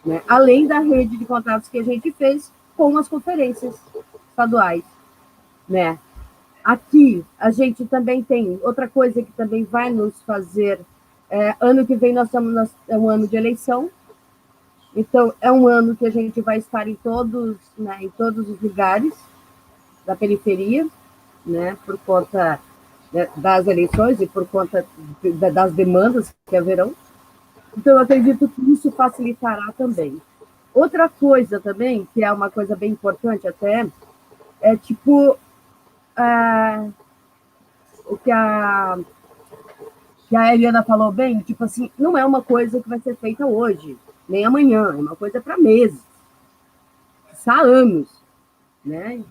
né? Além da rede de contatos que a gente fez com as conferências estaduais, né? Aqui, a gente também tem outra coisa que também vai nos fazer... ano que vem, é um ano de eleição, então, é um ano que a gente vai estar em todos os lugares da periferia, né, por conta das eleições e por conta das demandas que haverão. Então, eu acredito que isso facilitará também. Outra coisa também, que é uma coisa bem importante até, é tipo o que a Eliana falou bem, tipo assim, não é uma coisa que vai ser feita hoje, nem amanhã, é uma coisa para meses, há anos, né?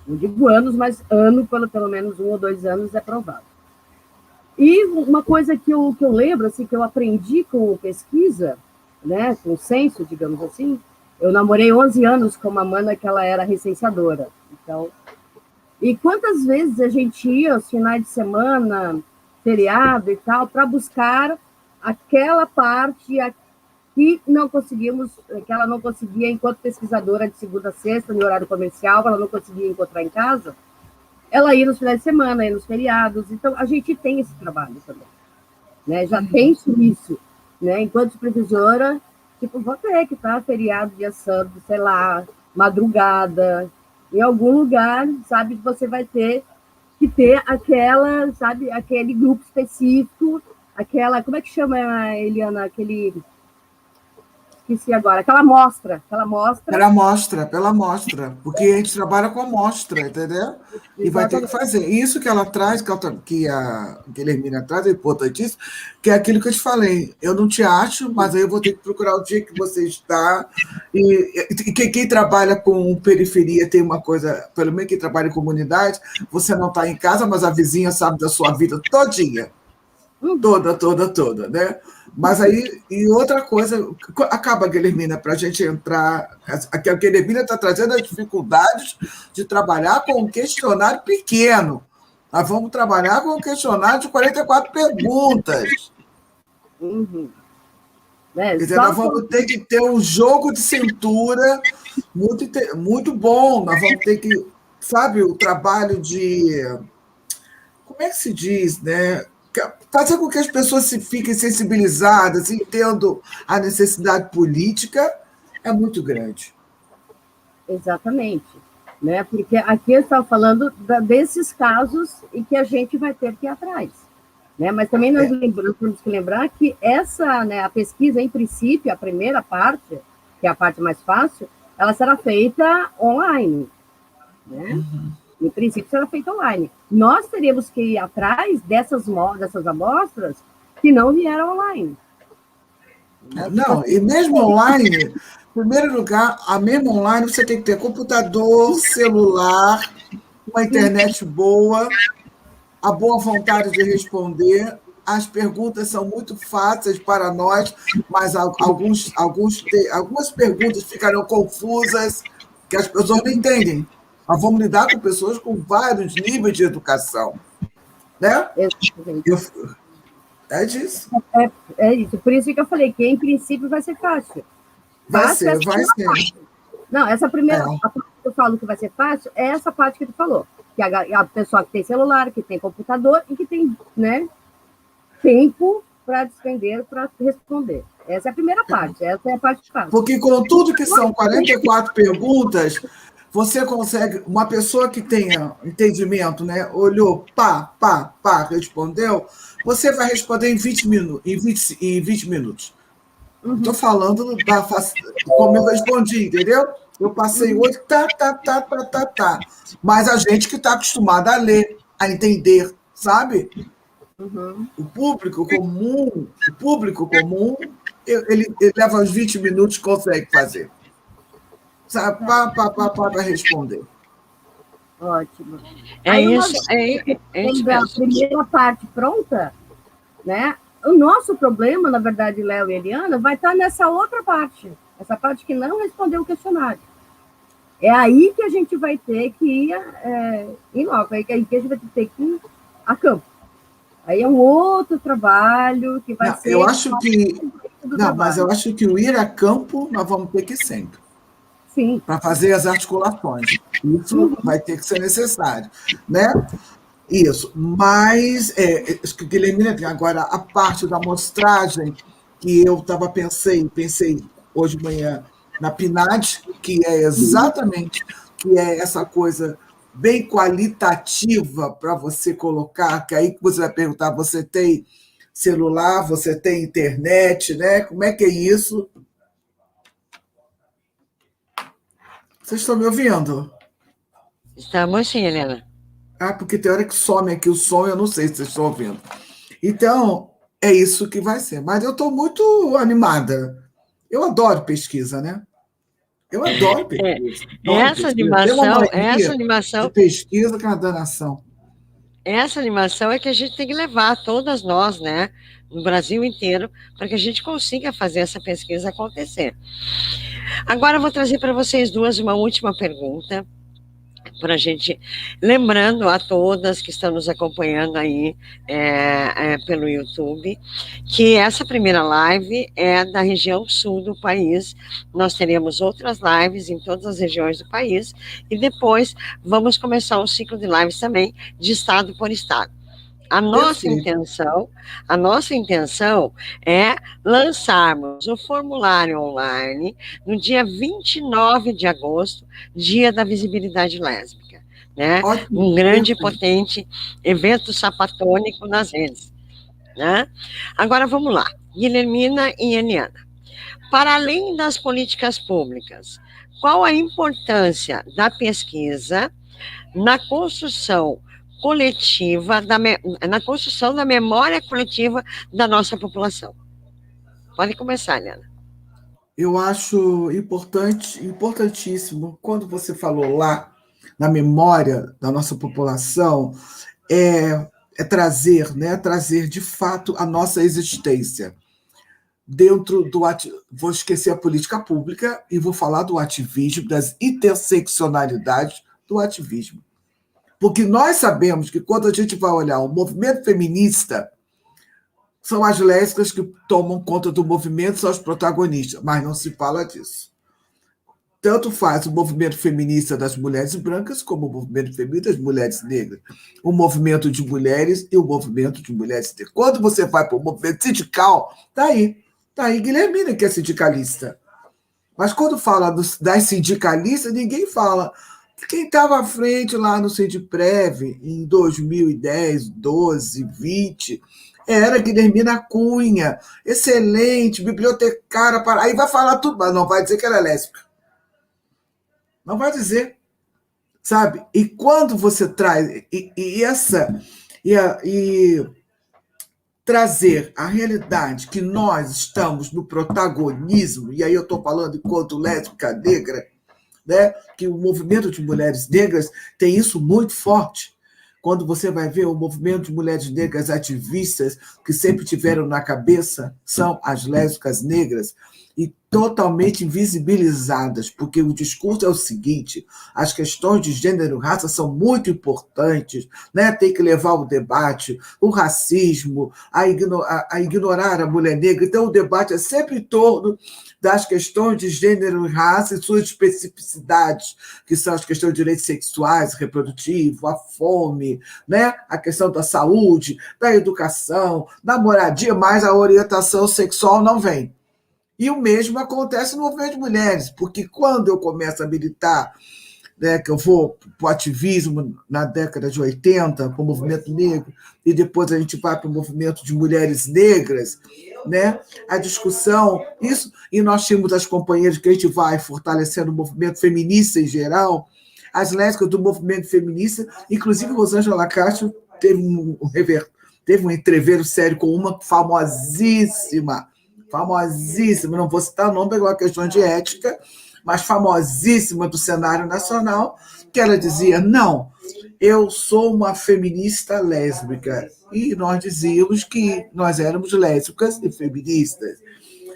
Não digo anos, mas ano, pelo menos 1 ou 2 anos é provável. E uma coisa que eu lembro, assim, que eu aprendi com pesquisa, né, com censo, digamos assim, eu namorei 11 anos com uma mana que ela era recenseadora. Então, e quantas vezes a gente ia aos finais de semana, feriado e tal, para buscar aquela parte que não conseguimos, que ela não conseguia, enquanto pesquisadora de segunda a sexta, no horário comercial, ela não conseguia encontrar em casa, ela ia nos finais de semana, ia nos feriados. Então, a gente tem esse trabalho também, né? Já penso nisso, né? Enquanto supervisora, tipo, vou ter que estar feriado, dia santo, sei lá, madrugada, em algum lugar, sabe, você vai ter que ter aquela, sabe, aquele grupo específico, aquela, como é que chama, Eliana, esqueci agora, aquela amostra.
Pela amostra, porque a gente trabalha com amostra, entendeu? E vai ter que fazer. Isso que ela traz, que a Guilhermina traz, é importantíssimo, que é aquilo que eu te falei. Eu não te acho, mas aí eu vou ter que procurar o dia que você está. E quem trabalha com periferia tem uma coisa, pelo menos quem trabalha em comunidade, você não está em casa, mas a vizinha sabe da sua vida todinha. Toda, né? Mas aí, e outra coisa, acaba, Guilhermina, para a gente entrar, a Guilhermina está trazendo as dificuldades de trabalhar com um questionário pequeno. Nós vamos trabalhar com um questionário de 44 perguntas.
Uhum.
Quer dizer, nós vamos ter que ter um jogo de cintura muito bom. Nós vamos ter que, sabe, o trabalho de... Como é que se diz, né? Fazer com que as pessoas se fiquem sensibilizadas, entendam a necessidade política, é muito grande.
Exatamente. Né? Porque aqui eu estava falando desses casos em que a gente vai ter que ir atrás. Né? Mas também nós temos que lembrar que essa, né, a pesquisa, em princípio, a primeira parte, que é a parte mais fácil, ela será feita online. Né? Uhum. Em princípio, será feita online. Nós teríamos que ir atrás dessas amostras que não vieram online.
Não, e mesmo online, em primeiro lugar, a mesma online você tem que ter computador, celular, uma internet boa, a boa vontade de responder, as perguntas são muito fáceis para nós, mas algumas perguntas ficarão confusas, que as pessoas não entendem. Nós vamos lidar com pessoas com vários níveis de educação, né? É disso.
É isso. Por isso que eu falei que, em princípio, vai ser fácil.
Vai ser.
Não, essa primeira a parte que eu falo que vai ser fácil é essa parte que tu falou. Que a pessoa que tem celular, que tem computador e que tem, né, tempo para despender, para responder. Essa é a primeira parte, essa é a parte fácil.
Porque com tudo que são 44 perguntas, você consegue, uma pessoa que tenha entendimento, né, olhou, respondeu, você vai responder em 20 minutos. Estou falando como eu respondi, entendeu? Eu passei 8, tá. Mas a gente que está acostumada a ler, a entender, sabe? O público comum, ele leva uns 20 minutos e consegue fazer. Sabe? Para responder.
Ótimo.
Isso.
A primeira parte pronta, né? O nosso problema, na verdade, Léo e Eliana, vai estar nessa outra parte, essa parte que não respondeu o questionário. É aí que a gente vai ter que ir em loco, aí que a gente vai ter que ir a campo. Aí é um outro trabalho que vai ser...
Eu acho que... Não, mas eu acho que o ir a campo nós vamos ter que ir sempre.
Sim.
Para fazer as articulações. Isso vai ter que ser necessário, né? Isso. Mas, Guilhermina, agora a parte da amostragem que eu pensei hoje de manhã na PNAD, que é exatamente essa coisa bem qualitativa para você colocar, que aí você vai perguntar, você tem celular, você tem internet, né? Como é que é isso? Vocês estão me ouvindo?
Estamos sim, Helena.
Porque tem hora que some aqui o som, eu não sei se vocês estão ouvindo. Então, é isso que vai ser. Mas eu estou muito animada. Eu adoro pesquisa, né? Eu adoro pesquisa.
Essa animação...
de pesquisa que é uma danação.
Essa animação é que a gente tem que levar, todas nós, né, no Brasil inteiro, para que a gente consiga fazer essa pesquisa acontecer. Agora eu vou trazer para vocês duas uma última pergunta, para a gente, lembrando a todas que estão nos acompanhando aí pelo YouTube, que essa primeira live é da região sul do país. Nós teremos outras lives em todas as regiões do país, e depois vamos começar um ciclo de lives também, de estado por estado. A nossa intenção é lançarmos o formulário online no dia 29 de agosto, dia da visibilidade lésbica, né? Um grande e potente evento sapatônico nas redes, né? Agora vamos lá, Guilhermina e Eliana. Para além das políticas públicas, qual a importância da pesquisa na construção coletiva, na construção da memória coletiva da nossa população? Pode começar, Eliana.
Eu acho importantíssimo, quando você falou lá, na memória da nossa população, trazer, né, trazer de fato a nossa existência. Dentro do... Vou esquecer a política pública e vou falar do ativismo, das interseccionalidades do ativismo. Porque nós sabemos que quando a gente vai olhar o movimento feminista, são as lésbicas que tomam conta do movimento, são as protagonistas, mas não se fala disso. Tanto faz o movimento feminista das mulheres brancas, como o movimento feminista das mulheres negras, o movimento de mulheres e o movimento de mulheres negras. Quando você vai para o movimento sindical, está aí Guilhermina, que é sindicalista. Mas quando fala das sindicalistas, ninguém fala. Quem estava à frente lá no Sindprev em 2010, 12, 20, era Guilhermina Cunha, excelente, bibliotecária, aí vai falar tudo, mas não vai dizer que ela é lésbica. Não vai dizer, sabe? E quando você traz trazer a realidade que nós estamos no protagonismo, e aí eu estou falando enquanto lésbica negra, né, que o movimento de mulheres negras tem isso muito forte. quando você vai ver o movimento de mulheres negras ativistas, que sempre tiveram na cabeça, são as lésbicas negras, e totalmente invisibilizadas, porque o discurso é o seguinte: as questões de gênero e raça são muito importantes, né? Tem que levar o debate, o racismo, a ignorar a mulher negra. Então, o debate é sempre em torno das questões de gênero e raça e suas especificidades, que são as questões de direitos sexuais, reprodutivos, a fome, né? A questão da saúde, da educação, da moradia, mas a orientação sexual não vem. E o mesmo acontece no movimento de mulheres, porque quando eu começo a militar, né, que eu vou para o ativismo na década de 80, para o movimento negro, e depois a gente vai para o movimento de mulheres negras, né, a discussão, isso, e nós tínhamos as companheiras que a gente vai fortalecendo o movimento feminista em geral, as lésbicas do movimento feminista, inclusive Rosângela Castro teve um entreveiro sério com uma famosíssima, não vou citar o nome, é uma questão de ética, mas famosíssima do cenário nacional, que ela dizia: não, eu sou uma feminista lésbica. E nós dizíamos que nós éramos lésbicas e feministas.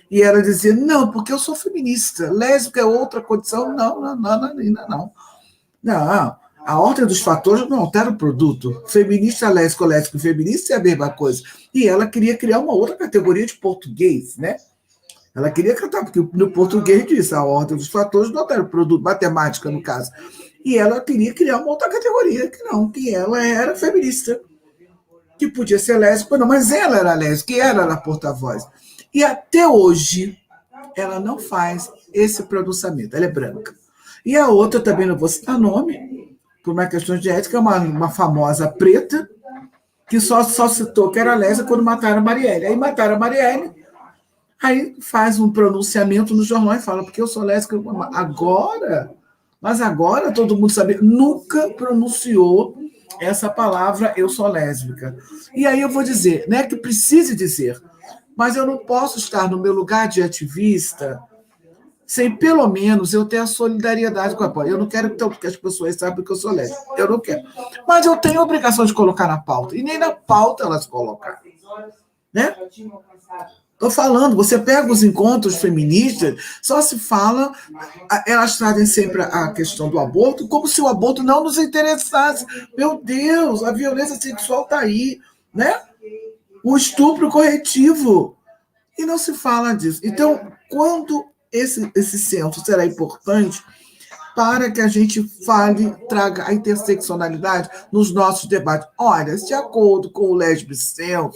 E ela dizia: não, porque eu sou feminista, lésbica é outra condição. Não. A ordem dos fatores não altera o produto. Feminista, lésbico e feminista é a mesma coisa. E ela queria criar uma outra categoria de português, né? Ela queria cantar, porque no português diz a ordem dos fatores não altera o produto, matemática, no caso. E ela queria criar uma outra categoria, que ela era feminista, que podia ser lésbica, não, mas ela era lésbica e ela era porta-voz. E até hoje, ela não faz esse pronunciamento, ela é branca. E a outra, também não vou citar nome, por uma questão de ética, uma famosa preta, que só citou que era lésbica quando mataram a Marielle. Aí mataram a Marielle, aí faz um pronunciamento no jornal e fala: porque eu sou lésbica agora? Mas agora todo mundo sabe, nunca pronunciou essa palavra, eu sou lésbica. E aí eu vou dizer, não é que precise dizer, mas eu não posso estar no meu lugar de ativista sem pelo menos eu ter a solidariedade com a pauta. Eu não quero que as pessoas saibam que eu sou lésbica. Eu não quero. Mas eu tenho a obrigação de colocar na pauta. E nem na pauta elas colocaram. Né? Estou falando, você pega os encontros feministas, só se fala, elas trazem sempre a questão do aborto, como se o aborto não nos interessasse. Meu Deus, a violência sexual está aí, né? O estupro corretivo. E não se fala disso. Então, quando esse centro será importante para que a gente traga a interseccionalidade nos nossos debates. Olha, de acordo com o Lesbe Censo,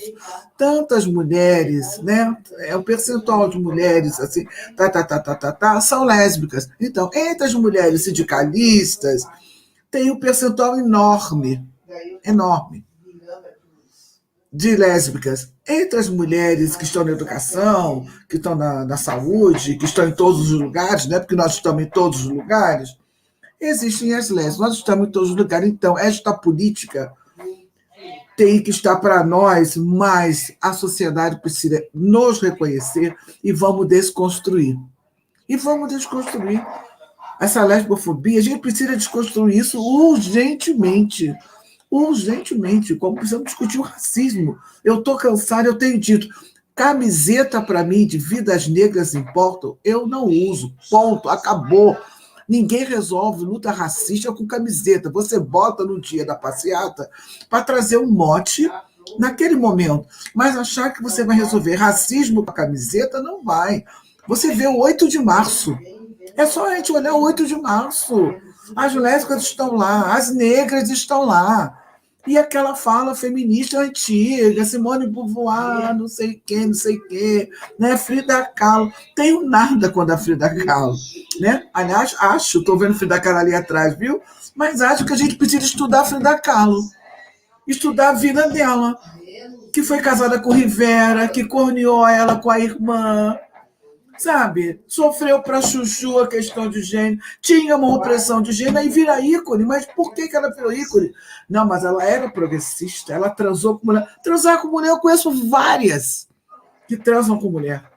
tantas mulheres, né, o percentual de mulheres assim, são lésbicas. Então, entre as mulheres sindicalistas, tem um percentual enorme de lésbicas. Entre as mulheres que estão na educação, que estão na saúde, que estão em todos os lugares, né? Porque nós estamos em todos os lugares, existem as lésbicas, nós estamos em todos os lugares. Então, esta política tem que estar para nós, mas a sociedade precisa nos reconhecer e vamos desconstruir. Essa lesbofobia, a gente precisa desconstruir isso urgentemente, como precisamos discutir o racismo. Eu estou cansada, eu tenho dito, camiseta para mim de vidas negras importam, eu não uso, ponto, acabou. Ninguém resolve luta racista com camiseta. Você bota no dia da passeata para trazer um mote naquele momento, mas achar que você vai resolver racismo com a camiseta, não vai. Você vê o 8 de março, é só a gente olhar o 8 de março. As lésbicas estão lá, as negras estão lá. E aquela fala feminista antiga, Simone de Beauvoir, não sei quem, né? Frida Kahlo. Tenho nada contra a Frida Kahlo, né? Aliás, estou vendo Frida Kahlo ali atrás, viu? Mas acho que a gente precisa estudar a Frida Kahlo, estudar a vida dela, que foi casada com Rivera, que corneou ela com a irmã, sabe? Sofreu para chuchu a questão de gênero, tinha uma opressão de gênero e vira ícone. Mas por que ela virou ícone? Não, mas ela era progressista, ela transou com mulher. Transar com mulher, eu conheço várias que transam com mulher.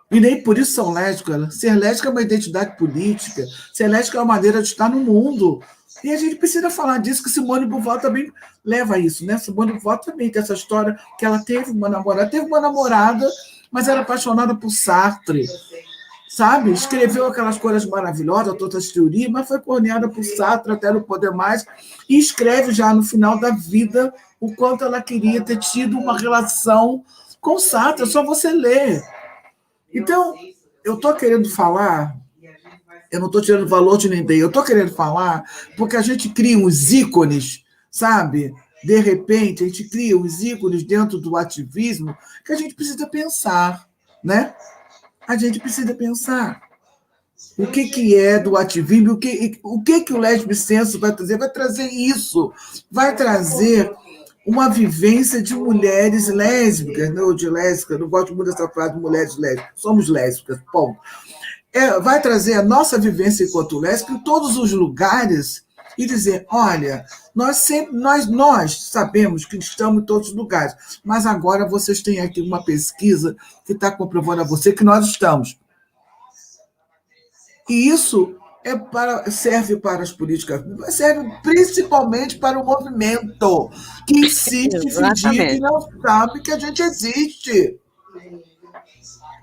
E nem por isso são lésbicas. Ser lésbica é uma identidade política. Ser lésbica é uma maneira de estar no mundo. E a gente precisa falar disso, que Simone de Beauvoir também leva a isso, né? Simone de Beauvoir também tem essa história que ela teve uma namorada, mas era apaixonada por Sartre, sabe? Escreveu aquelas coisas maravilhosas, todas as teorias, mas foi corneada por Sartre até não poder mais, e escreve já no final da vida o quanto ela queria ter tido uma relação com Sartre, é só você ler. Então, eu estou querendo falar, eu não estou tirando valor de ninguém, eu estou querendo falar porque a gente cria uns ícones, sabe? De repente, a gente cria uns ícones dentro do ativismo que a gente precisa pensar, né? A gente precisa pensar o que é do ativismo, o que o Lesbicenso vai trazer? Vai trazer isso, vai trazer uma vivência de mulheres lésbicas, não de lésbicas, não gosto muito dessa frase de mulheres lésbicas, somos lésbicas, ponto. Vai trazer a nossa vivência enquanto lésbica em todos os lugares e dizer, olha, nós sabemos que estamos em todos os lugares, mas agora vocês têm aqui uma pesquisa que está comprovando a você que nós estamos. E isso serve para as políticas, serve principalmente para o movimento, que insiste em fingir que não sabe que a gente existe.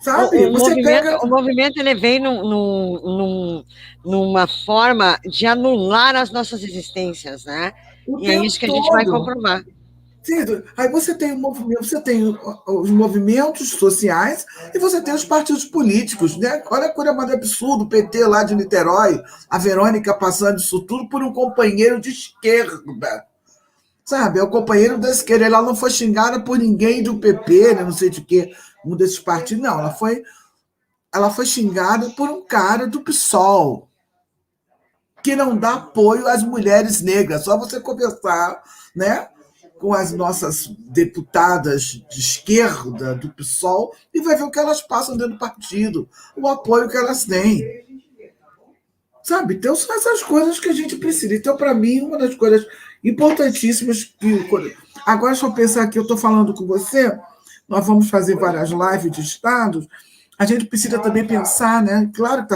Sabe?
O movimento ele vem numa forma de anular as nossas existências, né? E é isso que a gente vai comprovar.
Sim, aí você tem os movimentos sociais e você tem os partidos políticos, né? Olha a coisa mais absurda, o PT lá de Niterói, a Verônica passando isso tudo por um companheiro de esquerda. Sabe? É o companheiro da esquerda. Ela não foi xingada por ninguém do PP, né? Não sei de quê, um desses partidos, não. Ela foi xingada por um cara do PSOL, que não dá apoio às mulheres negras. Só você conversar, né, com as nossas deputadas de esquerda do PSOL e vai ver o que elas passam dentro do partido, o apoio que elas têm. Sabe? Então, são essas coisas que a gente precisa. Então, para mim, uma das coisas importantíssimas que... Agora, deixa eu pensar que eu estou falando com você, nós vamos fazer várias lives de estados, a gente precisa também pensar, né? Claro que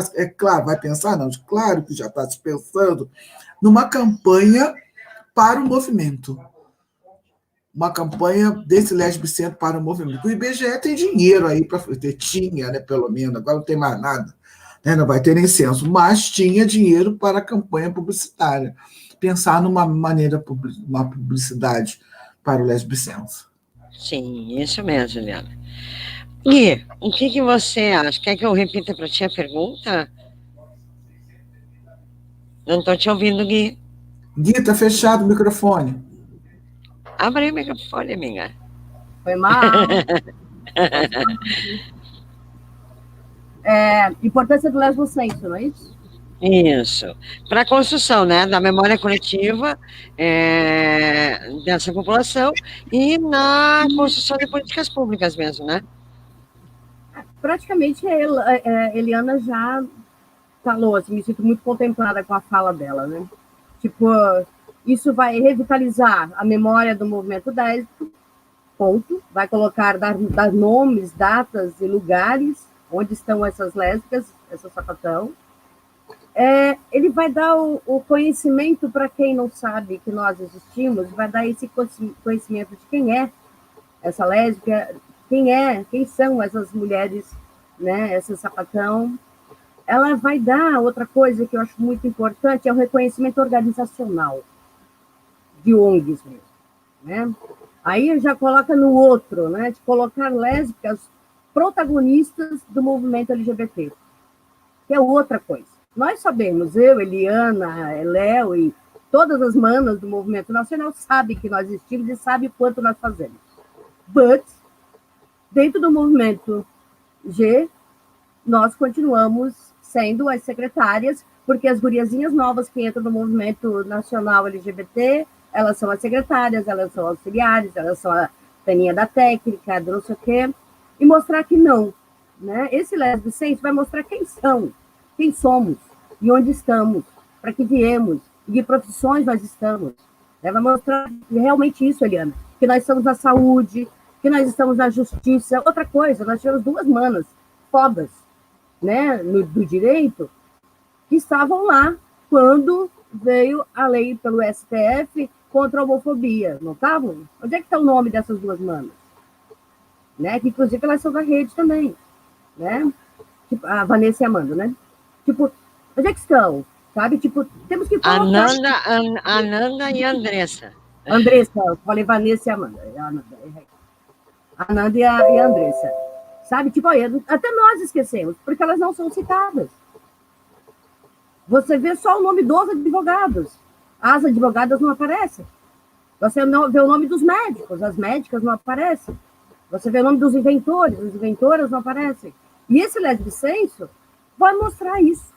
vai pensar, não, claro que já está se pensando numa campanha para o movimento. Uma campanha desse Lesbicentro para o movimento. O IBGE tem dinheiro aí para fazer, tinha, né, pelo menos, agora não tem mais nada, né, não vai ter nem censo, mas tinha dinheiro para a campanha publicitária. Pensar numa maneira, uma publicidade para o Lesbicenso.
Sim, isso mesmo, Juliana. Gui, o que você acha? Quer que eu repita para ti a pergunta? Não estou te ouvindo, Gui.
Gui, está fechado o microfone.
Abre o microfone, amiga.
Foi mal. Importância do Lesbocenso, não é isso?
Isso. Para a construção, né, da memória coletiva dessa população e na construção de políticas públicas mesmo, né?
Praticamente, Eliana já falou, assim, me sinto muito contemplada com a fala dela, né? Tipo, isso vai revitalizar a memória do movimento lésbico, ponto. Vai colocar, dar nomes, datas e lugares onde estão essas lésbicas, essa sapatão. Ele vai dar o conhecimento para quem não sabe que nós existimos, vai dar esse conhecimento de quem é essa lésbica, quem são essas mulheres, né, essa sapatão. Ela vai dar outra coisa que eu acho muito importante, é o reconhecimento organizacional de ONGs mesmo, né? Aí já coloca no outro, né, de colocar lésbicas protagonistas do movimento LGBT, que é outra coisa. Nós sabemos, eu, Eliana, Léo e todas as manas do movimento nacional sabem que nós existimos e sabem quanto nós fazemos. But, dentro do movimento G, nós continuamos sendo as secretárias, porque as guriazinhas novas que entram no movimento nacional LGBT, elas são as secretárias, elas são auxiliares, elas são a peninha da técnica, do não sei o quê, e mostrar que não, né? Esse Lesbicenso vai mostrar quem são, quem somos, e onde estamos, para que viemos, e que profissões nós estamos. Vai mostrar realmente isso, Eliana, que nós estamos na saúde, que nós estamos na justiça. Outra coisa, nós tivemos 2 manas fodas, né, do direito, que estavam lá quando veio a lei pelo STF contra a homofobia, não estavam? Onde é que está o nome dessas duas manas? Né? Que, inclusive, elas são da rede também, né? Tipo, a Vanessa e a Amanda, né? Tipo, onde é que estão? Sabe? Tipo, temos que colocar...
Ananda e Andressa.
Andressa, eu falei Vanessa e Amanda. Ananda e a Andressa. Sabe? Tipo, até nós esquecemos, porque elas não são citadas. Você vê só o nome dos advogados. As advogadas não aparecem. Você vê o nome dos médicos, as médicas não aparecem. Você vê o nome dos inventores, as inventoras não aparecem. E esse Lesbe Senso vai mostrar isso.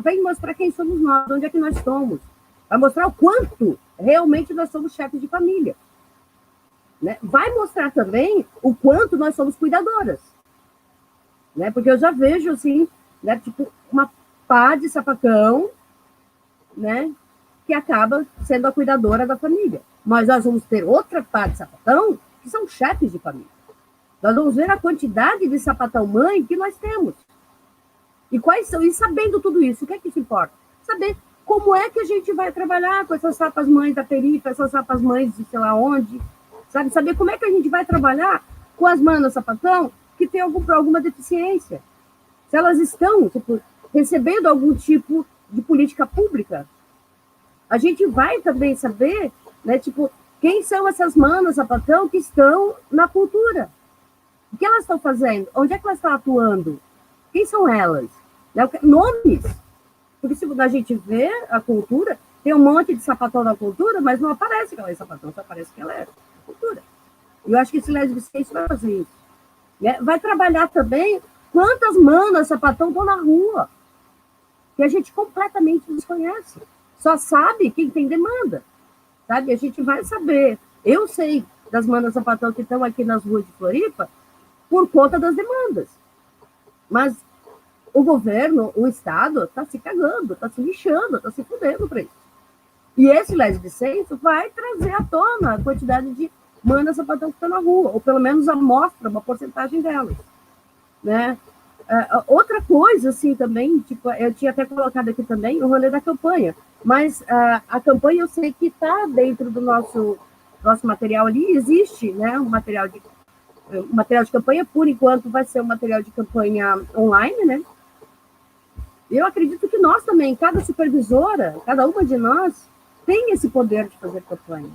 Vai mostrar quem somos nós, onde é que nós somos. Vai mostrar o quanto realmente nós somos chefes de família. Né? Vai mostrar também o quanto nós somos cuidadoras. Né? Porque eu já vejo, assim, né, tipo, uma pá de sapatão, né, que acaba sendo a cuidadora da família. Mas nós vamos ter outra pá de sapatão que são chefes de família. Nós vamos ver a quantidade de sapatão-mãe que nós temos. E quais são, e sabendo tudo isso, o que é que isso importa? Saber como é que a gente vai trabalhar com essas sapas-mães da periferia, essas sapas-mães de sei lá onde, sabe? Saber como é que a gente vai trabalhar com as manas sapatão que têm alguma deficiência. Se elas estão, tipo, recebendo algum tipo de política pública, a gente vai também saber, né, tipo, quem são essas manas sapatão que estão na cultura. O que elas estão fazendo? Onde é que elas estão atuando? Quem são elas? Nomes. Porque se a gente vê a cultura, tem um monte de sapatão na cultura, mas não aparece que ela é sapatão, só aparece que ela é cultura. E eu acho que esse Lesbe Senso vai fazer isso. Né? Vai trabalhar também quantas manas sapatão estão na rua, que a gente completamente desconhece. Só sabe quem tem demanda. Sabe? A gente vai saber. Eu sei das manas sapatão que estão aqui nas ruas de Floripa por conta das demandas. Mas o governo, o Estado, está se cagando, está se lixando, está se fudendo para isso. E esse Lesbe Senso vai trazer à tona a quantidade de manas sapatão que estão na rua, ou pelo menos amostra uma porcentagem delas. Né? Outra coisa, assim, também, tipo, eu tinha até colocado aqui também o rolê da campanha, mas a campanha eu sei que está dentro do nosso material ali, existe, né, um material de campanha, por enquanto vai ser um material de campanha online, né? Eu acredito que nós também, cada supervisora, cada uma de nós, tem esse poder de fazer campanha.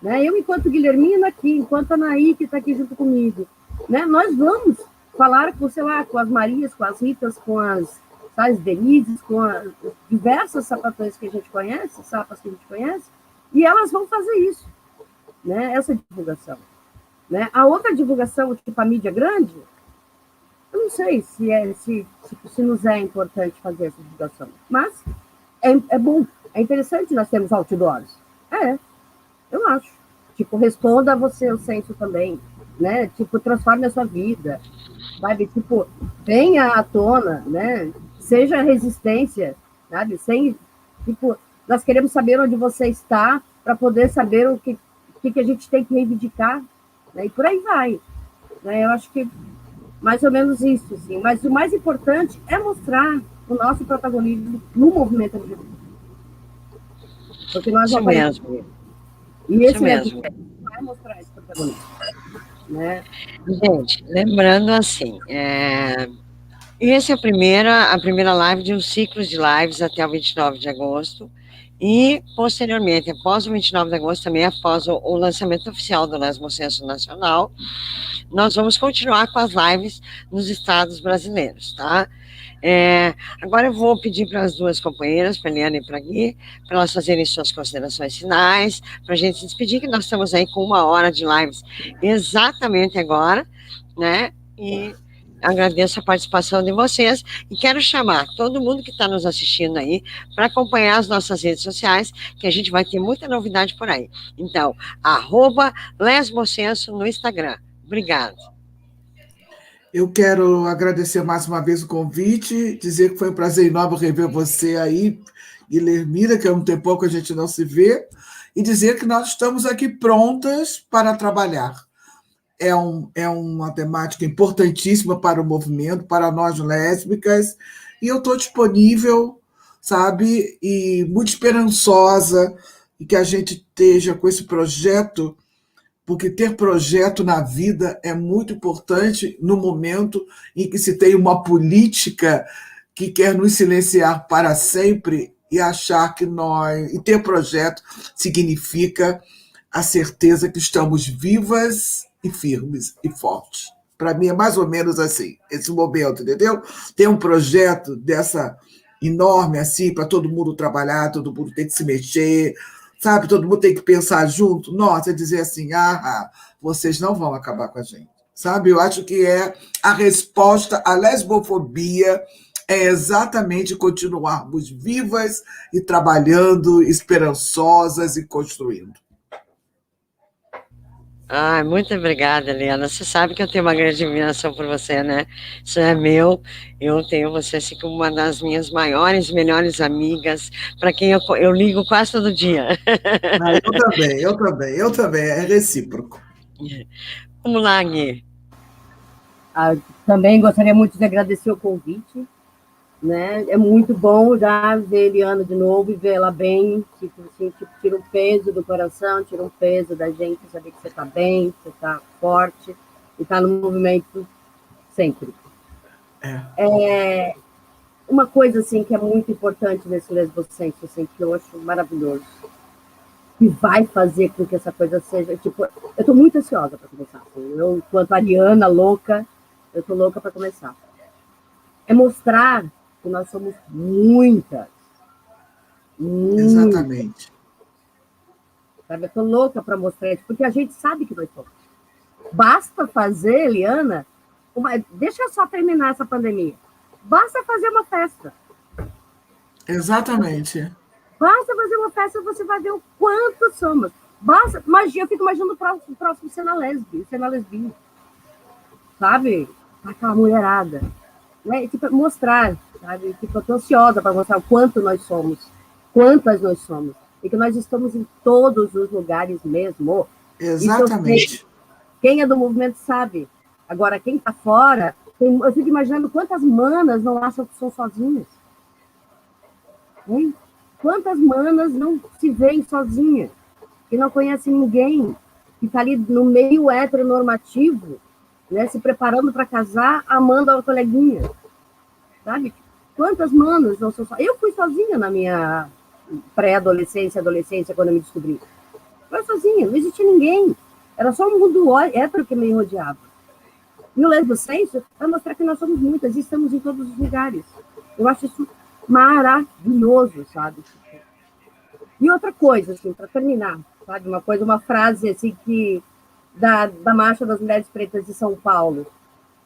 Né? Eu, enquanto Guilhermina aqui, enquanto a Anaí, que está aqui junto comigo, né? Nós vamos falar com, sei lá, com as Marias, com as Ritas, com as Denises, com as diversas sapatões que a gente conhece, sapas que a gente conhece, e elas vão fazer isso, né? Essa divulgação. Né? A outra divulgação, tipo a mídia grande, eu não sei se nos é importante fazer essa divulgação, mas é bom, é interessante nós termos outdoors. Eu acho. Tipo, responda a você o senso também, né? Tipo, transforme a sua vida, sabe? Tipo, venha à tona, né? Seja resistência, sabe? Tipo, nós queremos saber onde você está para poder saber o que a gente tem que reivindicar, né? E por aí vai. Né? Eu acho que mais ou menos isso, assim. Mas o mais importante é mostrar o nosso protagonismo no movimento LGBT. Porque nós
Isso mesmo.
E esse mesmo vai mostrar esse protagonismo. Né?
Gente, lembrando assim, essa é a primeira live de um ciclo de lives até o 29 de agosto. E, posteriormente, após o 29 de agosto, também após o lançamento oficial do Lesbo Senso Nacional, nós vamos continuar com as lives nos estados brasileiros, tá? Agora eu vou pedir para as duas companheiras, para a Eliana e para a Gui, para elas fazerem suas considerações finais, para a gente se despedir, que nós estamos aí com 1 hora de lives exatamente agora, né? E agradeço a participação de vocês e quero chamar todo mundo que está nos assistindo aí para acompanhar as nossas redes sociais, que a gente vai ter muita novidade por aí. Então, @lesbosenso no Instagram. Obrigada.
Eu quero agradecer mais uma vez o convite, dizer que foi um prazer enorme rever você aí, Guilhermina, que há um tempo que a gente não se vê, e dizer que nós estamos aqui prontas para trabalhar. é uma temática importantíssima para o movimento, para nós lésbicas, e eu estou disponível, sabe, e muito esperançosa, e que a gente esteja com esse projeto, porque ter projeto na vida é muito importante no momento em que se tem uma política que quer nos silenciar para sempre e achar que nós... E ter projeto significa a certeza que estamos vivas e firmes e fortes. Para mim é mais ou menos assim, esse momento, entendeu? Ter um projeto dessa enorme assim, para todo mundo trabalhar, todo mundo tem que se mexer, sabe? Todo mundo tem que pensar junto. Nossa, dizer assim, vocês não vão acabar com a gente, sabe? Eu acho que é a resposta à lesbofobia é exatamente continuarmos vivas e trabalhando, esperançosas e construindo.
Muito obrigada, Eliana. Você sabe que eu tenho uma grande admiração por você, né? Isso é meu. Eu tenho você assim como uma das minhas maiores, melhores amigas, para quem eu ligo quase todo dia.
Eu também. É recíproco.
Vamos lá, Gui.
Também gostaria muito de agradecer o convite. Né? É muito bom já ver a Eliana de novo e ver ela bem, tira um peso do coração, tira um peso da gente, saber que você está bem, você está forte e está no movimento sempre. Uma coisa assim que é muito importante nesse Lesbocentro, assim, que eu acho maravilhoso, que vai fazer com que essa coisa seja, tipo, eu estou muito ansiosa para começar. Assim, eu, enquanto ariana louca, eu estou louca para começar. É mostrar que nós somos muitas.
Exatamente.
Sabe? Eu estou louca para mostrar isso, porque a gente sabe que nós somos. Basta fazer, Eliana, deixa eu só terminar essa pandemia. Basta fazer uma festa.
Exatamente.
Basta fazer uma festa e você vai ver o quanto somos. Basta, eu fico imaginando o próximo cena lesbinha. Sabe? Aquela mulherada. Né? Tipo, mostrar, sabe? Tipo, eu estou ansiosa para mostrar o quanto nós somos, quantas nós somos, e que nós estamos em todos os lugares mesmo.
Exatamente.
Quem é do movimento sabe. Agora, quem está fora, eu fico imaginando quantas manas não acham que são sozinhas. Hein? Quantas manas não se veem sozinhas, que não conhecem ninguém, que está ali no meio heteronormativo, né, se preparando para casar, amando a coleguinha, sabe? Quantas manas não são sozinhas? Eu fui sozinha na minha pré-adolescência, adolescência, quando eu me descobri. Eu fui sozinha, não existia ninguém. Era só um mundo hétero que me rodeava. E o Lesbocentro vai mostrar que nós somos muitas e estamos em todos os lugares. Eu acho isso maravilhoso, sabe? E outra coisa, assim, para terminar, sabe? Uma frase assim que da Marcha das Mulheres Pretas de São Paulo,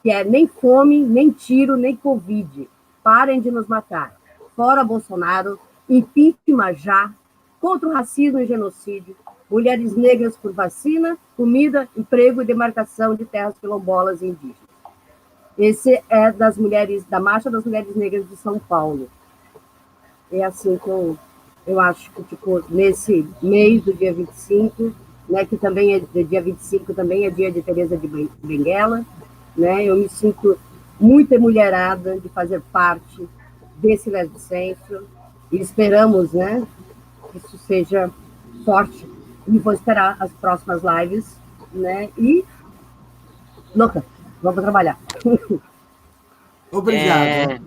que é: nem fome, nem tiro, nem Covid. Parem de nos matar. Fora Bolsonaro, impeachment já, contra o racismo e genocídio, mulheres negras por vacina, comida, emprego e demarcação de terras quilombolas e indígenas. Esse é da Marcha das Mulheres Negras de São Paulo. É assim que eu acho que, tipo, nesse mês do dia 25, né, que também é dia 25, também é dia de Teresa de Benguela, né, eu me sinto muito emulherada de fazer parte desse Lesbocentro e esperamos, né, que isso seja forte. E vou esperar as próximas lives, né, e louca, vamos trabalhar.
Obrigada.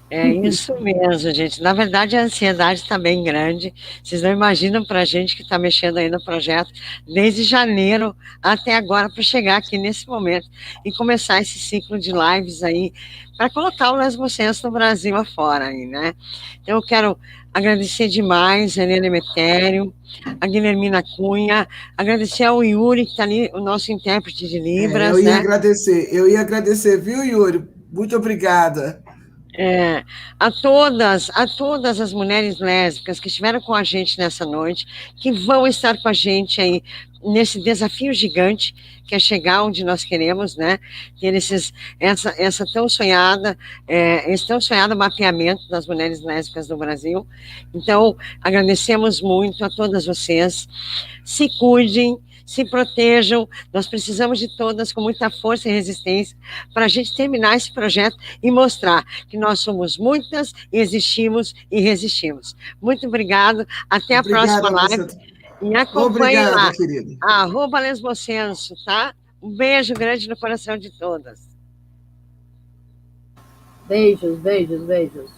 É isso mesmo, gente. Na verdade, a ansiedade está bem grande. Vocês não imaginam para a gente que está mexendo aí no projeto desde janeiro até agora para chegar aqui nesse momento e começar esse ciclo de lives aí para colocar o Lesbocentro no Brasil afora aí, né? Então, eu quero agradecer demais a Helena Emetério, a Guilhermina Cunha, agradecer ao Yuri, que está ali, o nosso intérprete de Libras.
Eu ia agradecer, viu, Yuri? Muito obrigada.
A todas as mulheres lésbicas que estiveram com a gente nessa noite, que vão estar com a gente aí nesse desafio gigante que é chegar onde nós queremos, né? Ter esse tão sonhado mapeamento das mulheres lésbicas do Brasil. Então, agradecemos muito a todas vocês. Se cuidem, se protejam, nós precisamos de todas com muita força e resistência para a gente terminar esse projeto e mostrar que nós somos muitas e existimos e resistimos. Muito obrigado, até a próxima live. Me acompanhe lá,
querida.
@lesbocenso, tá? Um beijo grande no coração de todas.
Beijos, beijos, beijos.